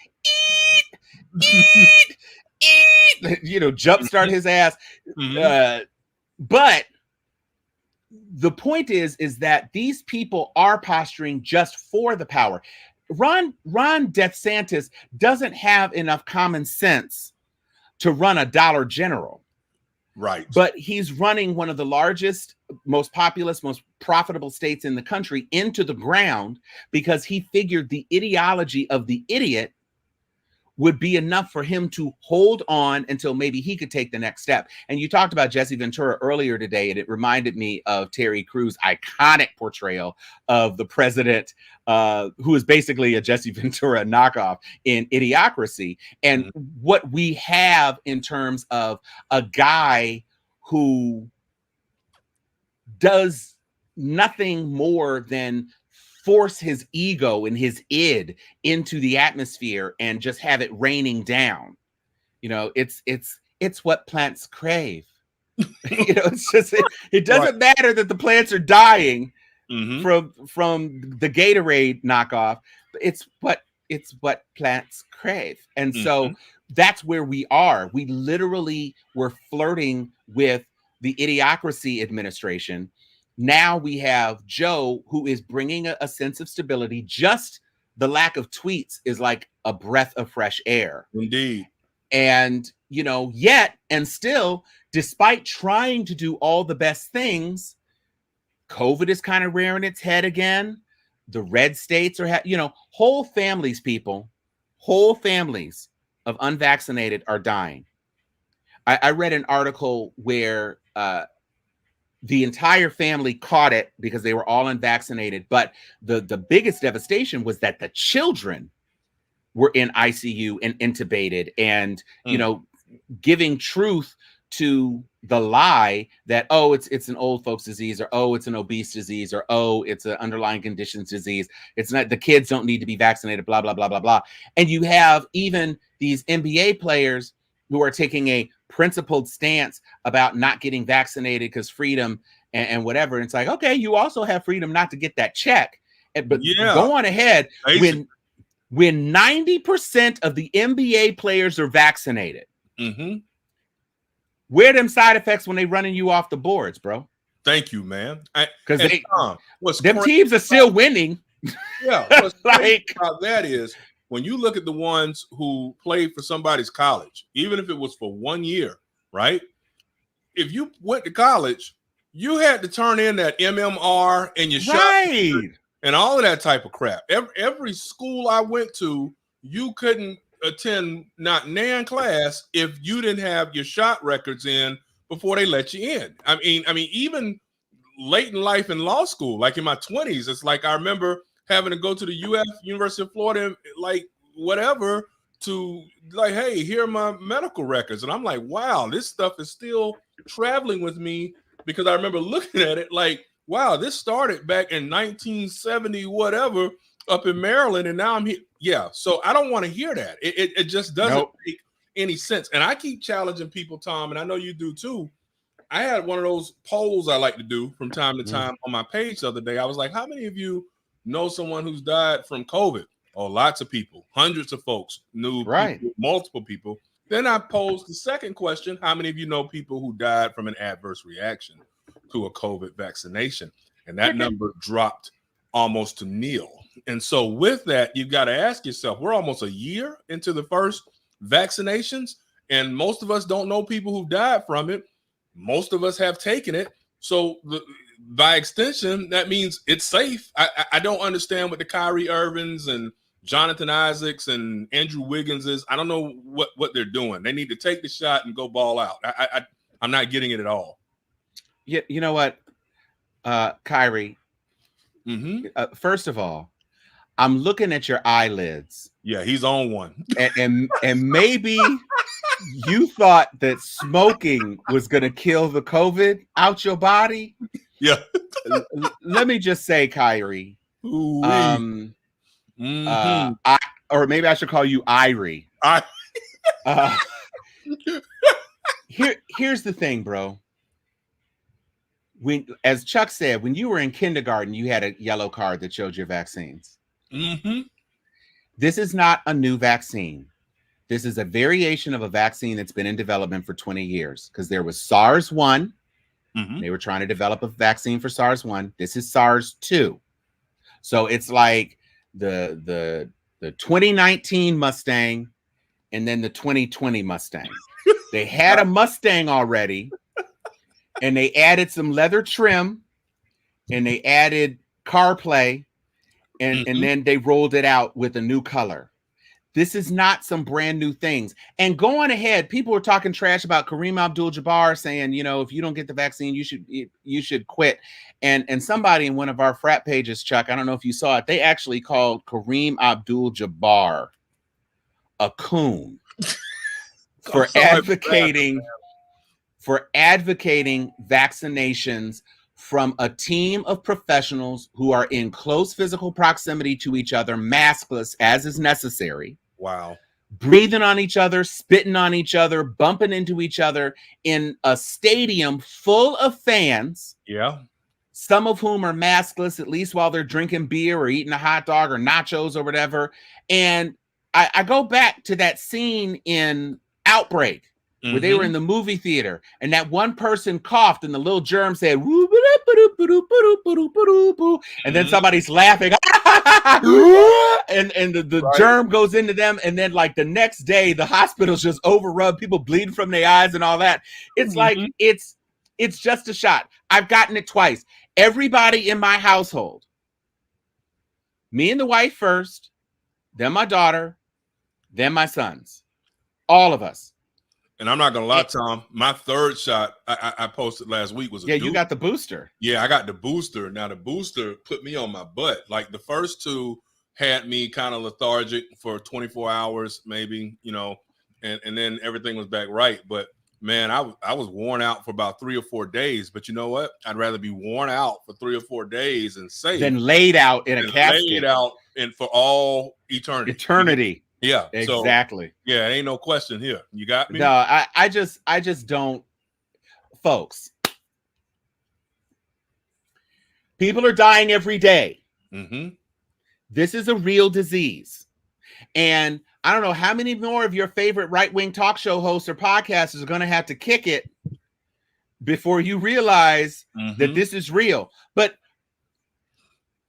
jumpstart his ass. But the point is that these people are posturing just for the power. Ron DeSantis doesn't have enough common sense to run a Dollar General. Right. But he's running one of the largest, most populous, most profitable states in the country into the ground because he figured the ideology of the idiot would be enough for him to hold on until maybe he could take the next step. And you talked about Jesse Ventura earlier today, and it reminded me of Terry Crews' iconic portrayal of the president, who is basically a Jesse Ventura knockoff in Idiocracy. And what we have in terms of a guy who does nothing more than force his ego and his id into the atmosphere and just have it raining down. It's what plants crave. It's just it doesn't matter that the plants are dying from the Gatorade knockoff. It's what plants crave. And so that's where we are. We literally were flirting with the Idiocracy administration. Now we have Joe, who is bringing a sense of stability. Just the lack of tweets is like a breath of fresh air. Indeed. And, yet and still, despite trying to do all the best things, COVID is kind of rearing its head again. The red states are, whole families of unvaccinated are dying. I read an article where the entire family caught it because they were all unvaccinated. But the biggest devastation was that the children were in ICU and intubated and, giving truth to the lie that, oh, it's an old folks disease, or, oh, it's an obese disease, or, oh, it's an underlying conditions disease. It's not, the kids don't need to be vaccinated, blah, blah, blah, blah, blah. And you have even these NBA players who are taking a principled stance about not getting vaccinated because freedom and whatever. And it's like, okay, you also have freedom not to get that check. But go on ahead. When 90% of the NBA players are vaccinated, where are them side effects when they running you off the boards, bro? Thank you, man. Because them teams are still winning. Yeah. What's like about that is when you look at the ones who played for somebody's college, even if it was for 1 year, right? If you went to college, you had to turn in that MMR and your shot and all of that type of crap. Every school I went to, you couldn't attend not nan class if you didn't have your shot records in before they let you in. I mean, even late in life in law school, like in my 20s, it's like I remember having to go to the University of Florida, like whatever, to like, hey, here are my medical records. And I'm like, wow, this stuff is still traveling with me, because I remember looking at it like, wow, this started back in 1970, whatever, up in Maryland, and now I'm here. Yeah, so I don't want to hear that. It just doesn't make any sense. And I keep challenging people, Tom, and I know you do too. I had one of those polls I like to do from time to time on my page the other day. I was like, how many of you know someone who's died from COVID? Oh, lots of people, hundreds of folks knew people, multiple people. Then I posed the second question: how many of you know people who died from an adverse reaction to a COVID vaccination? And that number dropped almost to nil. And so with that, you've got to ask yourself, we're almost a year into the first vaccinations, and most of us don't know people who died from it. Most of us have taken it. So by extension, that means it's safe. I don't understand what the Kyrie Irvings and Jonathan Isaacs and Andrew Wiggins is. I don't know what they're doing. They need to take the shot and go ball out. I'm not getting it at all. Yeah, you know what, Kyrie? First of all, I'm looking at your eyelids. Yeah, he's on one. And maybe you thought that smoking was going to kill the COVID out your body. Yeah. Let me just say, Kyrie. Or maybe I should call you Irie. Here's the thing, bro. As Chuck said, when you were in kindergarten, you had a yellow card that showed your vaccines. This is not a new vaccine. This is a variation of a vaccine that's been in development for 20 years, because there was SARS-1. They were trying to develop a vaccine for SARS-1. This is SARS-2. So it's like the 2019 Mustang and then the 2020 Mustang. They had a Mustang already, and they added some leather trim, and they added CarPlay, and then they rolled it out with a new color. This is not some brand new things. And going ahead, people were talking trash about Kareem Abdul-Jabbar, saying, if you don't get the vaccine, you should quit. And somebody in one of our frat pages, Chuck, I don't know if you saw it, they actually called Kareem Abdul-Jabbar a coon for advocating vaccinations from a team of professionals who are in close physical proximity to each other, maskless as is necessary. Wow. breathing on each other, spitting on each other, bumping into each other in a stadium full of fans. Yeah. Some of whom are maskless, at least while they're drinking beer or eating a hot dog or nachos or whatever. And I go back to that scene in Outbreak where they were in the movie theater and that one person coughed and the little germ said, and then somebody's laughing. and the germ goes into them. And then like the next day, the hospital's just overrun, people bleeding from their eyes and all that. It's like, it's just a shot. I've gotten it twice. Everybody in my household, me and the wife first, then my daughter, then my sons, all of us. And I'm not gonna lie, Tom, my third shot I posted last week was you got the booster. Yeah, I got the booster. Now the booster put me on my butt. Like the first two had me kind of lethargic for 24 hours, maybe, you know, and then everything was back right. But man, I was worn out for about 3 or 4 days. But you know what? I'd rather be worn out for 3 or 4 days and safe than laid out in a casket. Laid out and for all eternity. Eternity. Yeah, exactly. So, yeah, ain't no question here. You got me? No, I just don't, folks. People are dying every day. This is a real disease. And I don't know how many more of your favorite right-wing talk show hosts or podcasters are going to have to kick it before you realize that this is real. But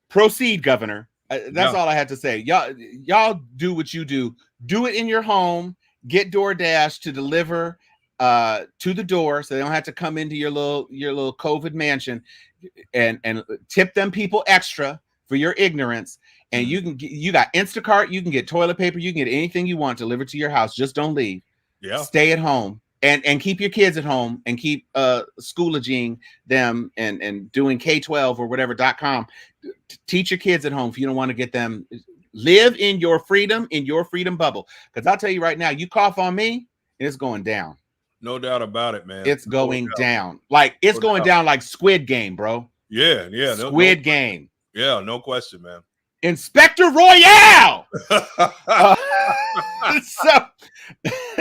proceed, Governor. That's all I had to say. Y'all do what you do. Do it in your home. Get DoorDash to deliver to the door, so they don't have to come into your little COVID mansion, and tip them people extra for your ignorance. And you got Instacart. You can get toilet paper. You can get anything you want delivered to your house. Just don't leave. Yeah. Stay at home and keep your kids at home and keep schoolaging them and doing K12 or whatever.com. Teach your kids at home if you don't want to get them. Live in your freedom bubble. Because I'll tell you right now, you cough on me, it's going down. No doubt about it, man. It's going down. Like it's going down like Squid Game, bro. Yeah. Squid Game. Yeah, no question, man. Inspector Royale. So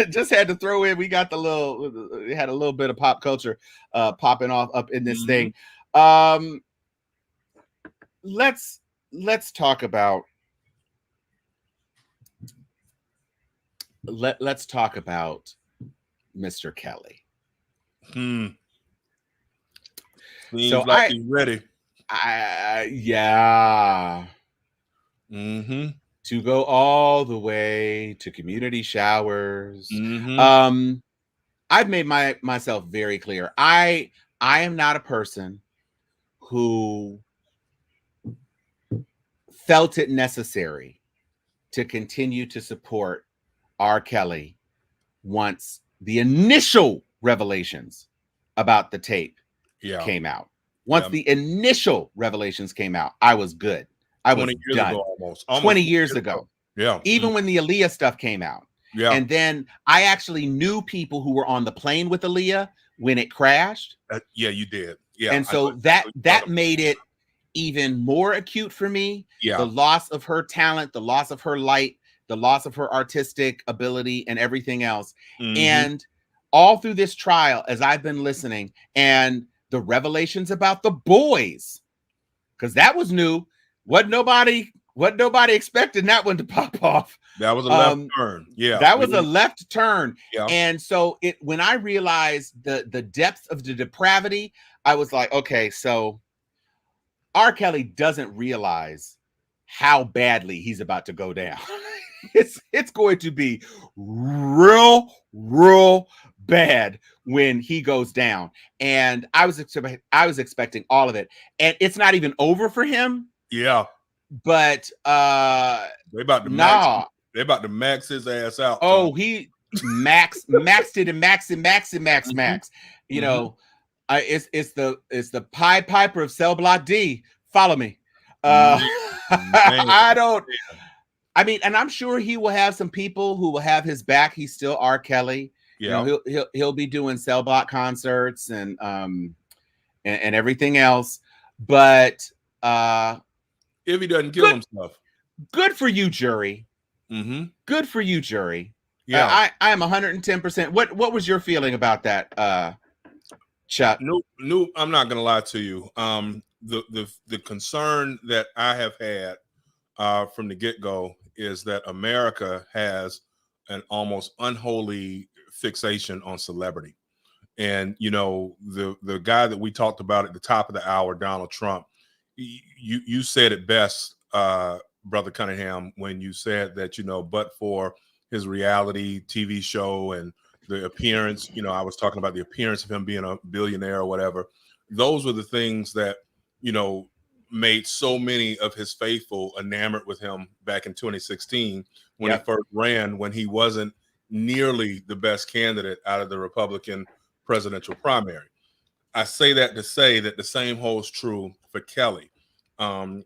just had to throw in. We got we had a little bit of pop culture popping off up in this thing. Let's talk about let's talk about Mr. Kelly. Seems so like he's ready. Yeah. To go all the way to community showers. I've made myself very clear. I am not a person who felt it necessary to continue to support R. Kelly once the initial revelations about the tape came out. Once the initial revelations came out, I was good. I was 20 years done. Ago, almost 20 years ago. Yeah. Even when the Aaliyah stuff came out. Yeah. And then I actually knew people who were on the plane with Aaliyah when it crashed. Yeah, you did. Yeah. And so that made it even more acute for me. Yeah. The loss of her talent, the loss of her light, the loss of her artistic ability and everything else. And all through this trial, as I've been listening, and the revelations about the boys, because that was new. What nobody expected that one to pop off. That was a left turn. Yeah. That was a left turn. Yeah. And so when I realized the depth of the depravity, I was like, okay, so R. Kelly doesn't realize how badly he's about to go down. It's going to be real bad when he goes down. And I was expecting all of it. And it's not even over for him. Yeah. But they about to max his ass out. Oh, he maxed it and max. You know, it's the Pied Piper of Cell Block D. Follow me. I mean, and I'm sure he will have some people who will have his back. He's still R. Kelly. Yeah. You know, he'll be doing Cell Block concerts and everything else. But if he doesn't kill himself. Good for you, jury. Mm-hmm. Good for you, jury. Yeah. I am 110%. What was your feeling about that, Chuck? No, I'm not gonna lie to you. The concern that I have had from the get-go is that America has an almost unholy fixation on celebrity. And the guy that we talked about at the top of the hour, Donald Trump, you said it best, Brother Cunningham, when you said that, but for his reality TV show and the appearance, I was talking about the appearance of him being a billionaire or whatever. Those were the things that, made so many of his faithful enamored with him back in 2016 when he first ran, when he wasn't nearly the best candidate out of the Republican presidential primary. I say that to say that the same holds true for Kelly.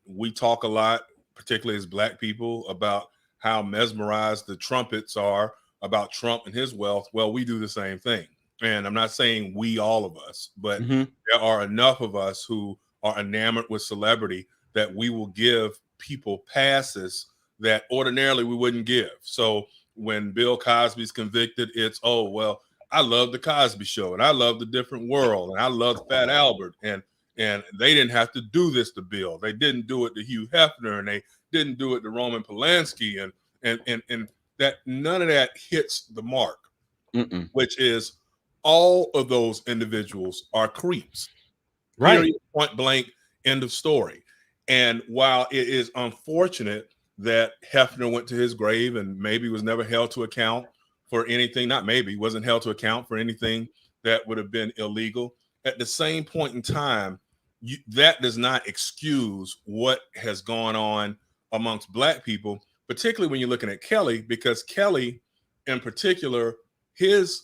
We talk a lot, particularly as Black people, about how mesmerized the trumpets are about Trump and his wealth. Well, we do the same thing. And I'm not saying we, all of us, but there are enough of us who are enamored with celebrity that we will give people passes that ordinarily we wouldn't give. So when Bill Cosby's convicted, it's, oh, well, I love the Cosby Show, and I love the Different World, and I love Fat Albert, and they didn't have to do this to Bill. They didn't do it to Hugh Hefner, and they didn't do it to Roman Polanski, and that none of that hits the mark, which is all of those individuals are creeps. Right. Period, point blank, end of story. And while it is unfortunate that Hefner went to his grave and maybe was never held to account for anything, not maybe, wasn't held to account for anything that would have been illegal, at the same point in time, that does not excuse what has gone on amongst Black people, particularly when you're looking at Kelly, because Kelly, in particular, his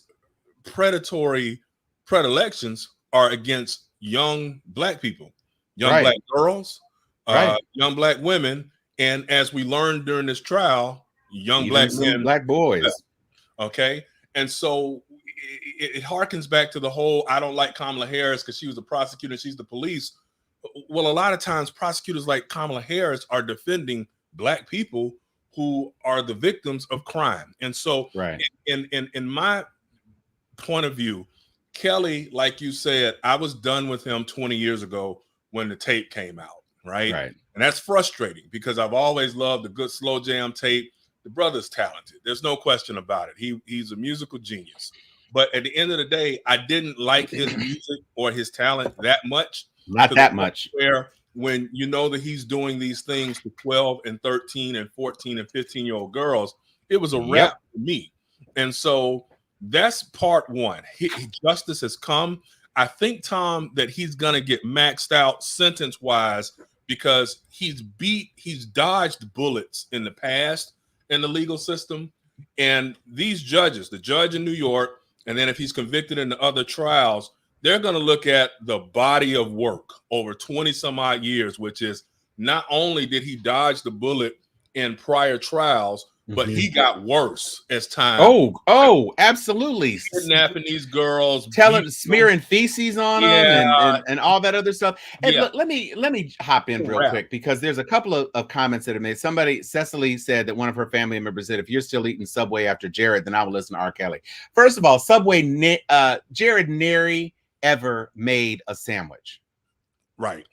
predatory predilections are against young Black people, young Black girls, young Black women, and as we learned during this trial, young even Black some men, Black boys. Okay, and so it harkens back to the whole I don't like Kamala Harris because she was a prosecutor and she's the police. Well, a lot of times prosecutors like Kamala Harris are defending Black people who are the victims of crime. And so in my point of view, Kelly, like you said, I was done with him 20 years ago when the tape came out, right? And that's frustrating because I've always loved the good slow jam tape. The brother's talented. There's no question about it. He's a musical genius. But at the end of the day, I didn't like his music or his talent that much. Not that much. Where when you know that he's doing these things to 12 and 13 and 14 and 15-year-old girls, it was a wrap for me. And so that's part one. Justice has come. I think, Tom, that he's going to get maxed out sentence-wise because he's dodged bullets in the past in the legal system. And these judges, the judge in New York, and then if he's convicted in the other trials, they're going to look at the body of work over 20 some odd years, which is not only did he dodge the bullet in prior trials, but he got worse as time. Oh, absolutely. Kidnapping these girls, smearing feces on them and all that other stuff. And look, let me hop in real quick because there's a couple of comments that have made. Cecily said that one of her family members said, if you're still eating Subway after Jared, then I will listen to R. Kelly. First of all, Jared nary ever made a sandwich. Right.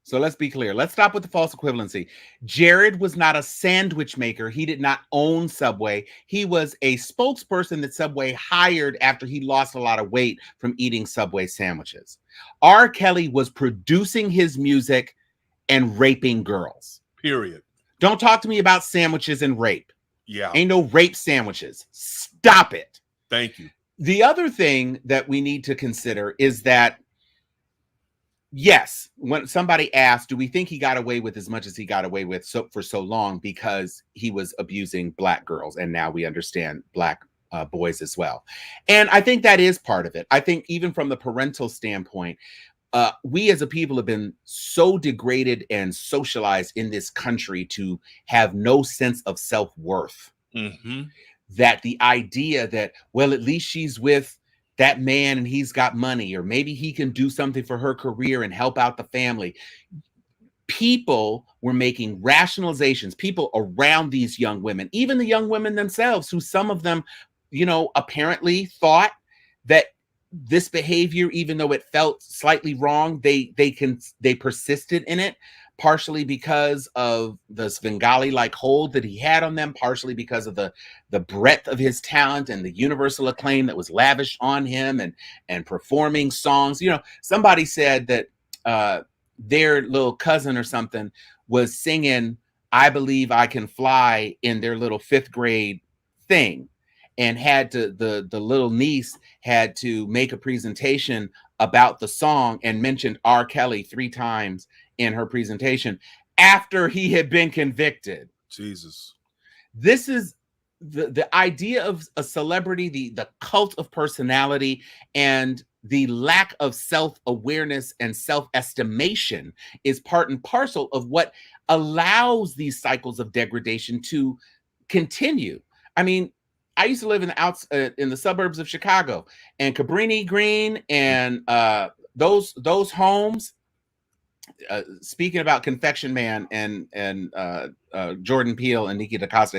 So let's be clear. Let's stop with the false equivalency. Jared was not a sandwich maker. He did not own Subway. He was a spokesperson that Subway hired after he lost a lot of weight from eating Subway sandwiches. R. Kelly was producing his music and raping girls. Period. Don't talk to me about sandwiches and rape. Yeah. Ain't no rape sandwiches. Stop it. Thank you. The other thing that we need to consider is that yes, when somebody asked, do we think he got away with as much as he got away with for so long because he was abusing Black girls? And now we understand Black boys as well. And I think that is part of it. I think even from the parental standpoint, we as a people have been so degraded and socialized in this country to have no sense of self-worth. That the idea that, well, at least she's with that man and he's got money, or maybe he can do something for her career and help out the family. people were making rationalizations, people around these young women, even the young women themselves, who some of them, apparently thought that this behavior, even though it felt slightly wrong, they persisted in it, partially because of the Svengali like hold that he had on them, partially because of the breadth of his talent and the universal acclaim that was lavished on him, and performing songs. Somebody said that their little cousin or something was singing "I Believe I Can Fly" in their little 5th grade thing, and had to the little niece had to make a presentation about the song and mentioned R. Kelly 3 times in her presentation after he had been convicted. Jesus. This is the idea of a celebrity, the cult of personality, and the lack of self-awareness and self-estimation is part and parcel of what allows these cycles of degradation to continue. I mean, I used to live in the suburbs of Chicago, and Cabrini Green and those homes. Speaking about Confection Man and Jordan Peele and Nia DaCosta,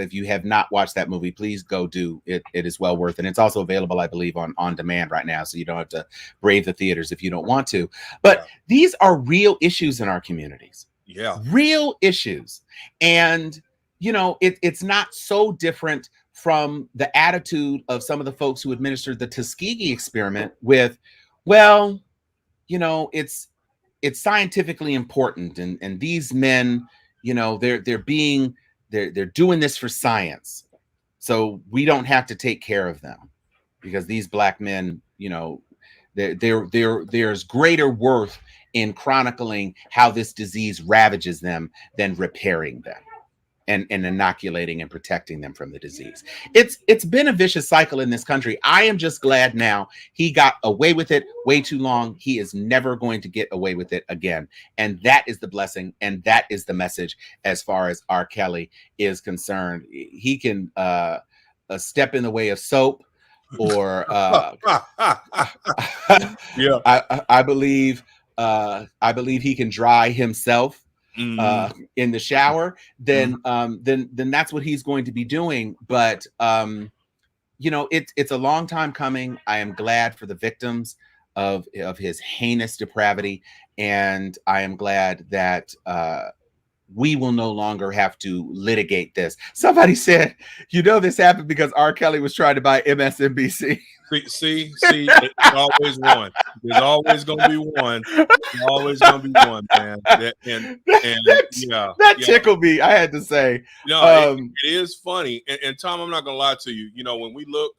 if you have not watched that movie, please go do it. It is well worth it. And it's also available, I believe, on demand right now, so you don't have to brave the theaters if you don't want to. But these are real issues in our communities. Yeah, real issues, and it's not so different from the attitude of some of the folks who administered the Tuskegee experiment with, well, it's scientifically important, and these men, they're doing this for science, so we don't have to take care of them because these black men, there's greater worth in chronicling how this disease ravages them than repairing them and inoculating and protecting them from the disease. It's been a vicious cycle in this country. I am just glad now he got away with it way too long. He is never going to get away with it again. And that is the blessing. And that is the message as far as R. Kelly is concerned. He can step in the way of soap, or yeah. I believe he can dry himself in the shower, then that's what he's going to be doing. But it's a long time coming. I am glad for the victims of his heinous depravity, and I am glad that we will no longer have to litigate this. Somebody said, this happened because R. Kelly was trying to buy MSNBC. See, there's always one. There's always going to be one. There's always going to be one, man. That tickled me, I had to say. No, it is funny. And Tom, I'm not going to lie to you. When we look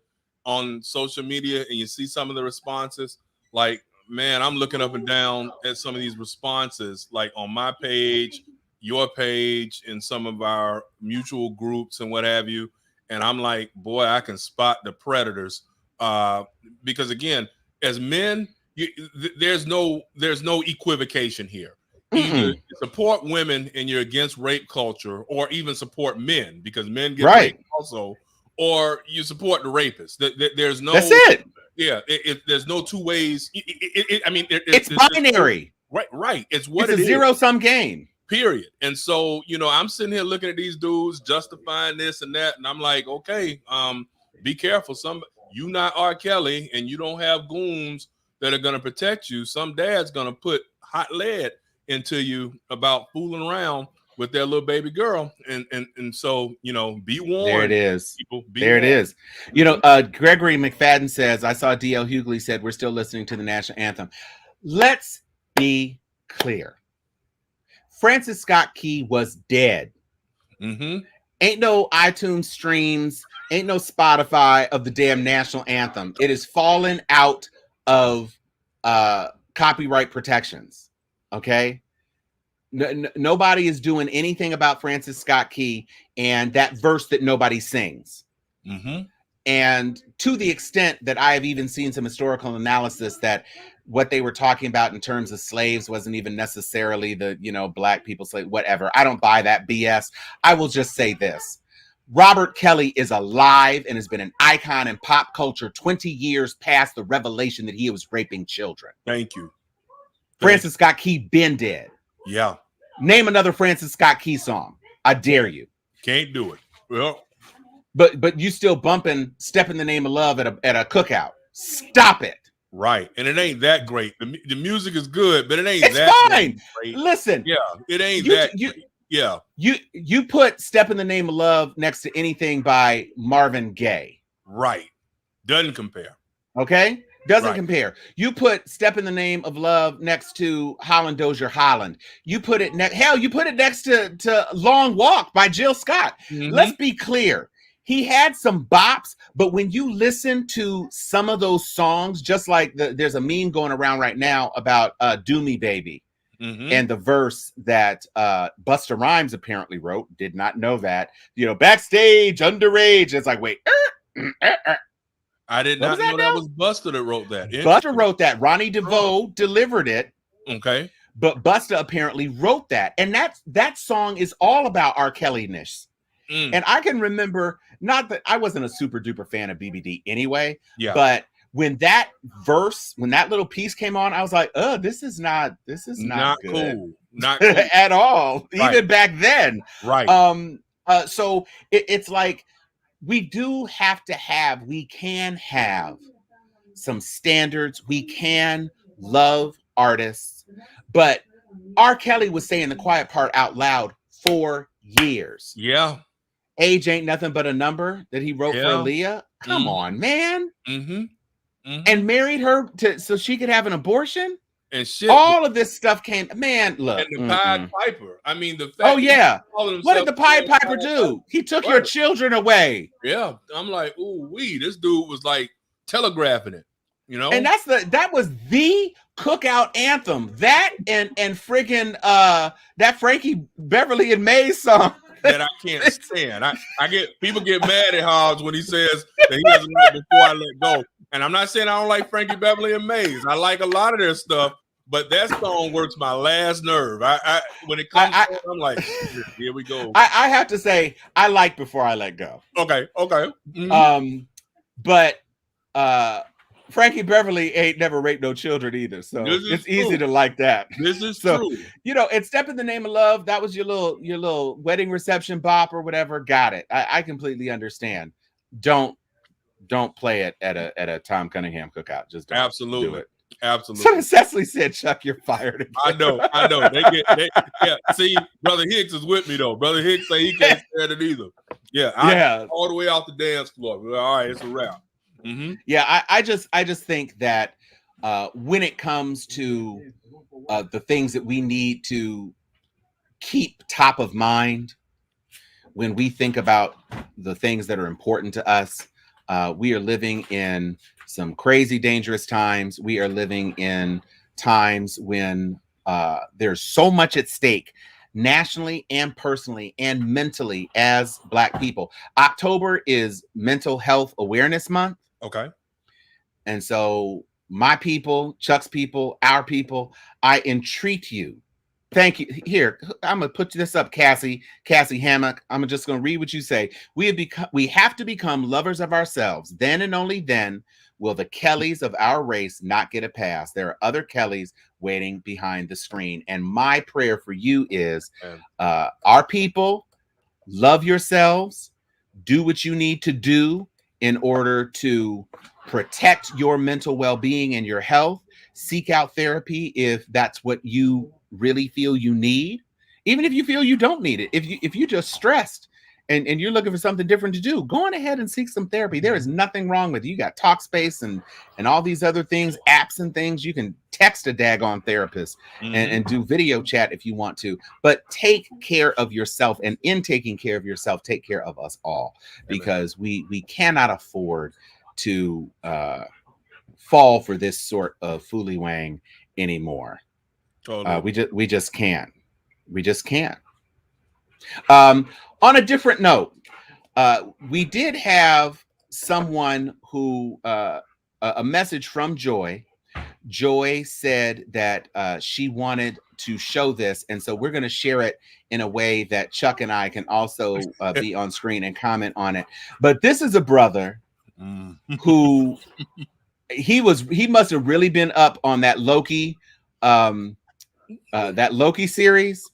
on social media and you see some of the responses, like, man, I'm looking up and down at some of these responses, like on my page, your page, and some of our mutual groups and what have you. And I'm like, boy, I can spot the predators. Because again, as men, there's no equivocation here. Either you support women and you're against rape culture, or even support men because men get raped also, or you support the rapist. There's no. That's it. Yeah, there's no two ways. It's binary. Right. It's a zero-sum game. Period. And so, I'm sitting here looking at these dudes justifying this and that, and I'm like, okay, be careful. You not R. Kelly, and you don't have goons that are going to protect you. Some dad's going to put hot lead into you about fooling around with their little baby girl. And so, be warned. There it is. People, there warned. It is. Gregory McFadden says, I saw D.L. Hughley said, we're still listening to the national anthem. Let's be clear. Francis Scott Key was dead. Ain't no iTunes streams, ain't no Spotify of the damn national anthem. It is fallen out of copyright protections. Okay? Nobody is doing anything about Francis Scott Key and that verse that nobody sings. And to the extent that I have even seen some historical analysis that what they were talking about in terms of slaves wasn't even necessarily the, black people slave, whatever. I don't buy that BS. I will just say this. Robert Kelly is alive and has been an icon in pop culture 20 years past the revelation that he was raping children. Thank you. Francis Scott Key been dead. Yeah. Name another Francis Scott Key song. I dare you. Can't do it. Well, but you still bumping "Step in the Name of Love" at a cookout. Stop it. Right, and it ain't that great. The music is good, but it ain't it's that fine. Great. Listen, yeah, it ain't that. Great. Yeah, you put "Step in the Name of Love" next to anything by Marvin Gaye. Right, doesn't compare. Okay. Doesn't compare. You put "Step in the Name of Love" next to Holland Dozier Holland. You put it you put it next to "Long Walk" by Jill Scott. Let's be clear. He had some bops, but when you listen to some of those songs, just like there's a meme going around right now about "Do Me Baby" and the verse that Busta Rhymes apparently wrote. Did not know that. Backstage, underage. It's like, wait. I did not know that was Busta that wrote that. Busta wrote that. Ronnie DeVoe delivered it. Okay. But Busta apparently wrote that. And that song is all about R. Kelly-ness. And I can remember, not that I wasn't a super duper fan of BBD anyway, but when that little piece came on, I was like, oh, this is not good. Cool. Not cool. At all. Even back then. Right. So it's like, we can have some standards. We can love artists, but R. Kelly was saying the quiet part out loud for years. Yeah. Age ain't nothing but a number that he wrote for Aaliyah. Come on, man. And married her so she could have an abortion. And shit. All of this stuff came. Man, look. And the Pied Piper. I mean, the fact. Oh yeah. What did the Pied Piper do? He took your children away. Yeah. I'm like, ooh, this dude was like telegraphing it. And that was the cookout anthem. That and friggin' that Frankie Beverly and Mays song. That I can't stand. People get mad at Hobbs when he says that he doesn't like Before I Let Go. And I'm not saying I don't like Frankie Beverly and Mays. I like a lot of their stuff, but that song works my last nerve. I when it comes to it, I'm like, here we go. I have to say, I like Before I Let Go. Okay. But Frankie Beverly ain't never raped no children either, so it's easy to like that. This is true. And "Step in the Name of Love," that was your little wedding reception bop or whatever. Got it. I completely understand. Don't play it at a Tom Cunningham cookout. Just don't do it. Absolutely. So Cecily said, "Chuck, you're fired again." I know. See, Brother Hicks is with me though. Brother Hicks say he can't stand it either. Yeah. All the way off the dance floor. All right, it's a wrap. Yeah, I just think that when it comes to the things that we need to keep top of mind when we think about the things that are important to us, we are living in some crazy, dangerous times. We are living in times when there's so much at stake nationally and personally and mentally as Black people. October is Mental Health Awareness Month. Okay. And so my people, Chuck's people, our people, I entreat you. Thank you. Here, I'm going to put this up, Cassie Hammock. I'm just going to read what you say. We have to become lovers of ourselves. Then and only then will the Kellys of our race not get a pass. There are other Kellys waiting behind the screen. And my prayer for you is our people, love yourselves, do what you need to do in order to protect your mental well-being and your health. Seek out therapy if that's what you really feel you need. Even if you feel you don't need it. If you just stressed and you're looking for something different to do, go on ahead and seek some therapy. There is nothing wrong with it. You got Talkspace and all these other things, apps and things. You can text a daggone therapist and do video chat if you want to. But take care of yourself, and in taking care of yourself, take care of us all, because we cannot afford to fall for this sort of foolywang anymore. Totally. We just can't. We just can't. On a different note, we did have someone who a message from Joy. Joy said that she wanted to show this, and so we're going to share it in a way that Chuck and I can also be on screen and comment on it. But this is a brother who he must have really been up on that Loki that Loki series,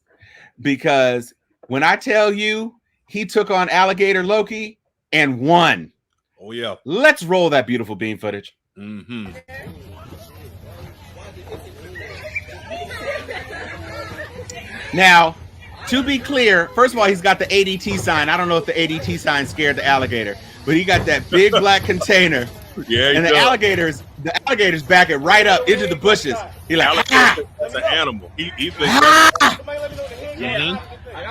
because when I tell you he took on Alligator Loki and won. Oh yeah. Let's roll that beautiful beam footage. Mm-hmm. Now, to be clear, first of all, he's got the ADT sign. I don't know if the ADT sign scared the alligator, but he got that big black container. Yeah, and the alligators back it right up into the bushes. He like, that's an animal. He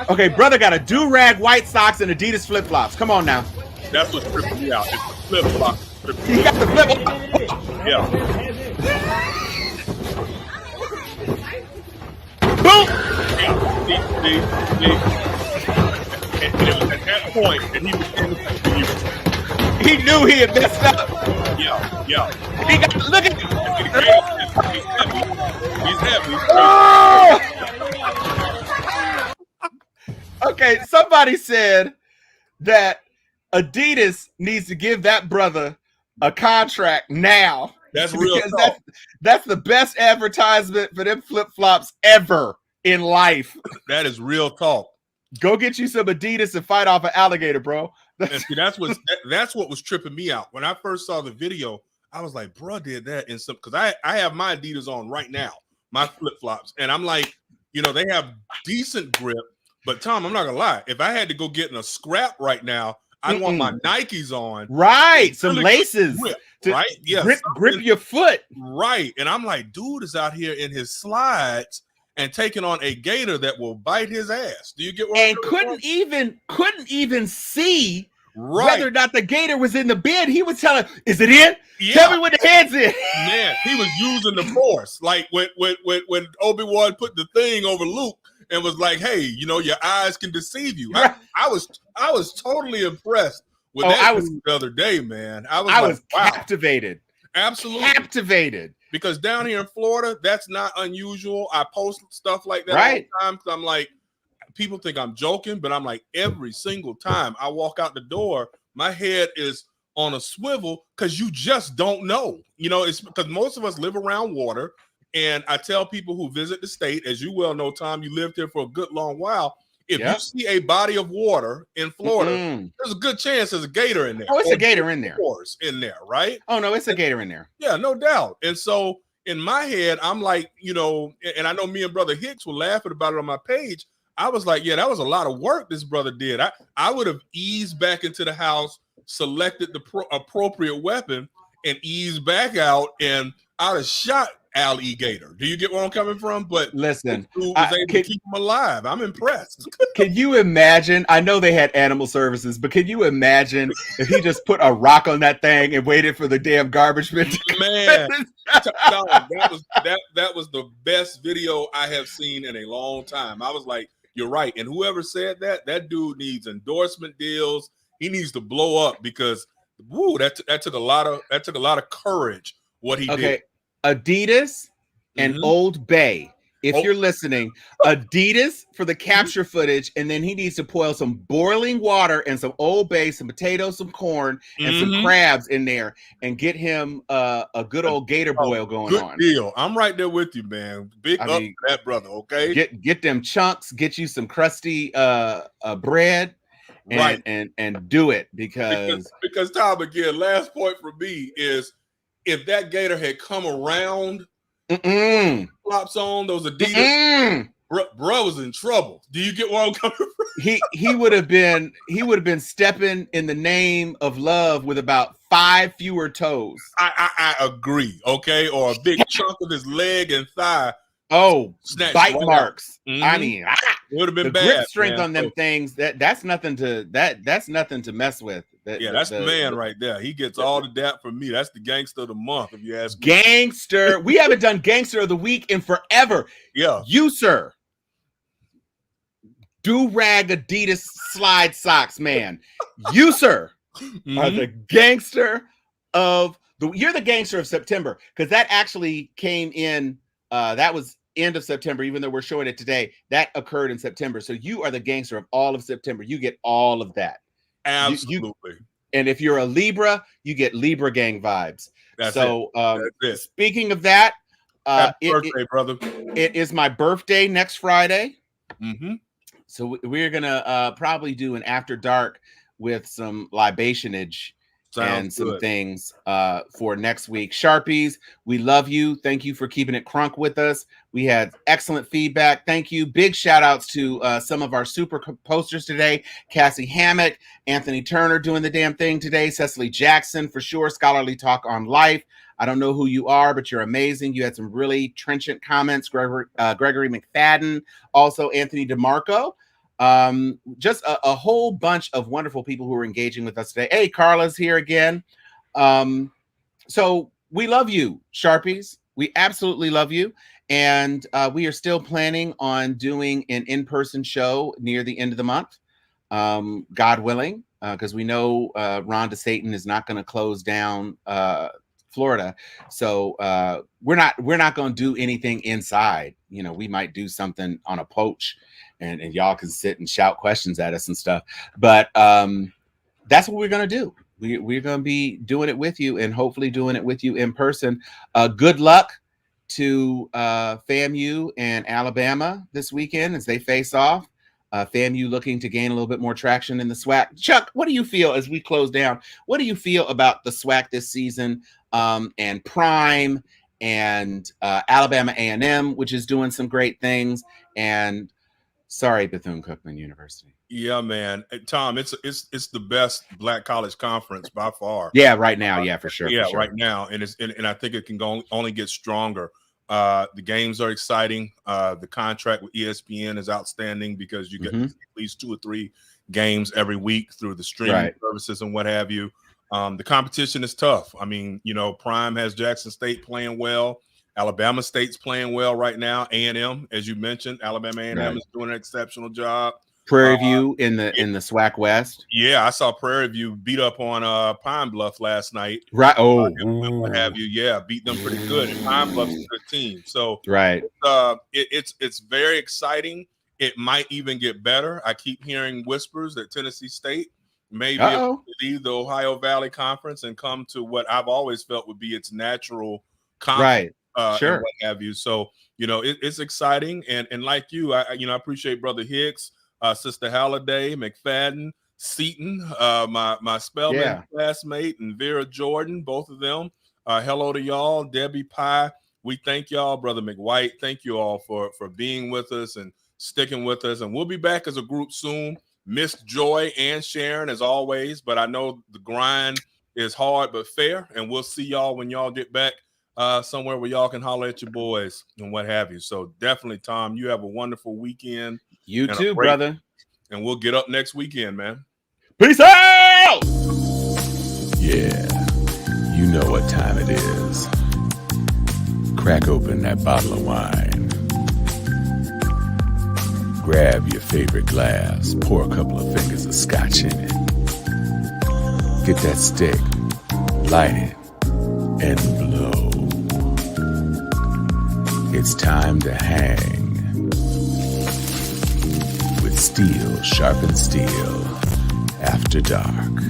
Okay, brother got a do-rag, white socks, and Adidas flip-flops. Come on now. That's what's tripping me out. It's the flip-flop. He got the flip. Yeah. Boom. At that point, and he was in the he knew he had messed up. Yeah. He got look at He's heavy. Oh! Okay, somebody said that Adidas needs to give that brother a contract now. That's real talk. That's the best advertisement for them flip-flops ever in life. That is real talk. Go get you some Adidas and fight off an alligator, bro. See, that's what was tripping me out. When I first saw the video, I was like, bro did that in some, because I have my Adidas on right now, my flip-flops. And I'm like, they have decent grip. But Tom, I'm not gonna lie, if I had to go get in a scrap right now, I'd want my Nikes on. Right. Some laces. Grip, right? Yeah. Grip your foot. Right. And I'm like, dude is out here in his slides and taking on a gator that will bite his ass. Do you get what and couldn't even see whether or not the gator was in the bed. He was telling, is it in? Yeah. Tell me when the head's in. Man, he was using the force. Like when Obi-Wan put the thing over Luke and was like, hey, your eyes can deceive you. Right. I was totally impressed with the other day, man. I was captivated. Absolutely captivated. Because down here in Florida, that's not unusual. I post stuff like that all the time because I'm like, people think I'm joking, but I'm like, every single time I walk out the door, my head is on a swivel because you just don't know. It's because most of us live around water. And I tell people who visit the state, as you well know, Tom, you lived here for a good long while. If you see a body of water in Florida, there's a good chance there's a gator in there. Oh, it's a gator in there. In there, right? Oh, no, it's a gator in there. Yeah, no doubt. And so in my head, I'm like, and I know me and Brother Hicks were laughing about it on my page. I was like, yeah, that was a lot of work this brother did. I would have eased back into the house, selected the appropriate weapon, and eased back out, and I'd have shot alligator. Do you get where I'm coming from? But listen, who was able to keep him alive? I'm impressed. Can you imagine? I know they had animal services, but can you imagine if he just put a rock on that thing and waited for the damn garbage bin? Man, that was the best video I have seen in a long time. I was like, you're right. And whoever said that dude needs endorsement deals. He needs to blow up because that took a lot of courage. What he did. Adidas and Old Bay. If you're listening, Adidas for the capture footage, and then he needs to boil some boiling water and some Old Bay, some potatoes, some corn, and some crabs in there, and get him a good old gator boil going on. Good deal. I'm right there with you, man. Big up to that brother. Okay, get them chunks. Get you some crusty bread. And do it because Tom, again, last point for me is, if that gator had come around, flops on those Adidas, bro was in trouble. Do you get where I'm coming from? He would have been stepping in the name of love with about 5 fewer toes. I agree. Okay, or a big chunk of his leg and thigh. Oh, bite marks. I mean, it would have been the bad. Grip strength on them things. That's nothing to mess with. That's the man right there. He gets all the dap from me. That's the gangster of the month, if you ask me. Gangster. We haven't done gangster of the week in forever. Yeah. You, sir. Do-rag Adidas slide socks, man. You, sir, are the gangster of you're the gangster of September, because that actually came in. That was end of September, even though we're showing it today. That occurred in September. So you are the gangster of all of September. You get all of that. Absolutely. And if you're a Libra, you get Libra gang vibes. That's so it. Speaking of that, Happy birthday, brother. It is my birthday next Friday. Mm-hmm. So we're gonna probably do an after dark with some libationage and some things for next week. Sharpies, we love you. Thank you for keeping it crunk with us. We had excellent feedback. Thank you. Big shout outs to some of our super posters today. Cassie Hammock, Anthony Turner doing the damn thing today. Cecily Jackson for sure. Scholarly Talk on Life. I don't know who you are, but you're amazing. You had some really trenchant comments. Gregory McFadden, also Anthony DeMarco. Just a whole bunch of wonderful people who are engaging with us today. Hey, Carla's here again. So we love you, Sharpies. We absolutely love you. And we are still planning on doing an in-person show near the end of the month, God willing, because we know Ron DeSatan is not going to close down Florida. So we're not going to do anything inside. You know, we might do something on a porch and y'all can sit and shout questions at us and stuff. But that's what we're going to do. We're going to be doing it with you and hopefully doing it with you in person. Good luck to FAMU and Alabama this weekend as they face off. FAMU looking to gain a little bit more traction in the SWAC. Chuck, what do you feel as we close down? What do you feel about the SWAC this season and Prime and Alabama A&M, which is doing some great things, and sorry, Bethune-Cookman University. Yeah, man. Tom, it's the best Black college conference by far. Yeah, right now. Yeah, for sure. Yeah, for sure. Right now, and I think it can only get stronger. The games are exciting. The contract with ESPN is outstanding because you get at least 2 or 3 games every week through the streaming services and what have you. The competition is tough. I mean, you know, Prime has Jackson State playing well. Alabama State's playing well right now. A&M, as you mentioned, Alabama A&M is doing an exceptional job. Prairie View in the SWAC West. Yeah, I saw Prairie View beat up on Pine Bluff last night. Right. Oh, what have you? Yeah, beat them pretty good. And Pine Bluff's a good team. So it's very exciting. It might even get better. I keep hearing whispers that Tennessee State may be able to leave the Ohio Valley Conference and come to what I've always felt would be its natural conference. Sure. And what have you. So, you know, it's exciting. And like you, I appreciate Brother Hicks, Sister Halliday, McFadden, Seaton, my Spelman classmate, and Vera Jordan, both of them. Hello to y'all. Debbie Pye. We thank y'all, Brother McWhite. Thank you all for being with us and sticking with us. And we'll be back as a group soon. Miss Joy and Sharon as always, but I know the grind is hard but fair. And we'll see y'all when y'all get back. Somewhere where y'all can holler at your boys and what have you. So definitely, Tom, you have a wonderful weekend. You too, brother. And we'll get up next weekend, man. Peace out! Yeah, you know what time it is. Crack open that bottle of wine. Grab your favorite glass, pour a couple of fingers of scotch in it. Get that stick, light it, and blow. It's time to hang with Steel Sharpened Steel after dark.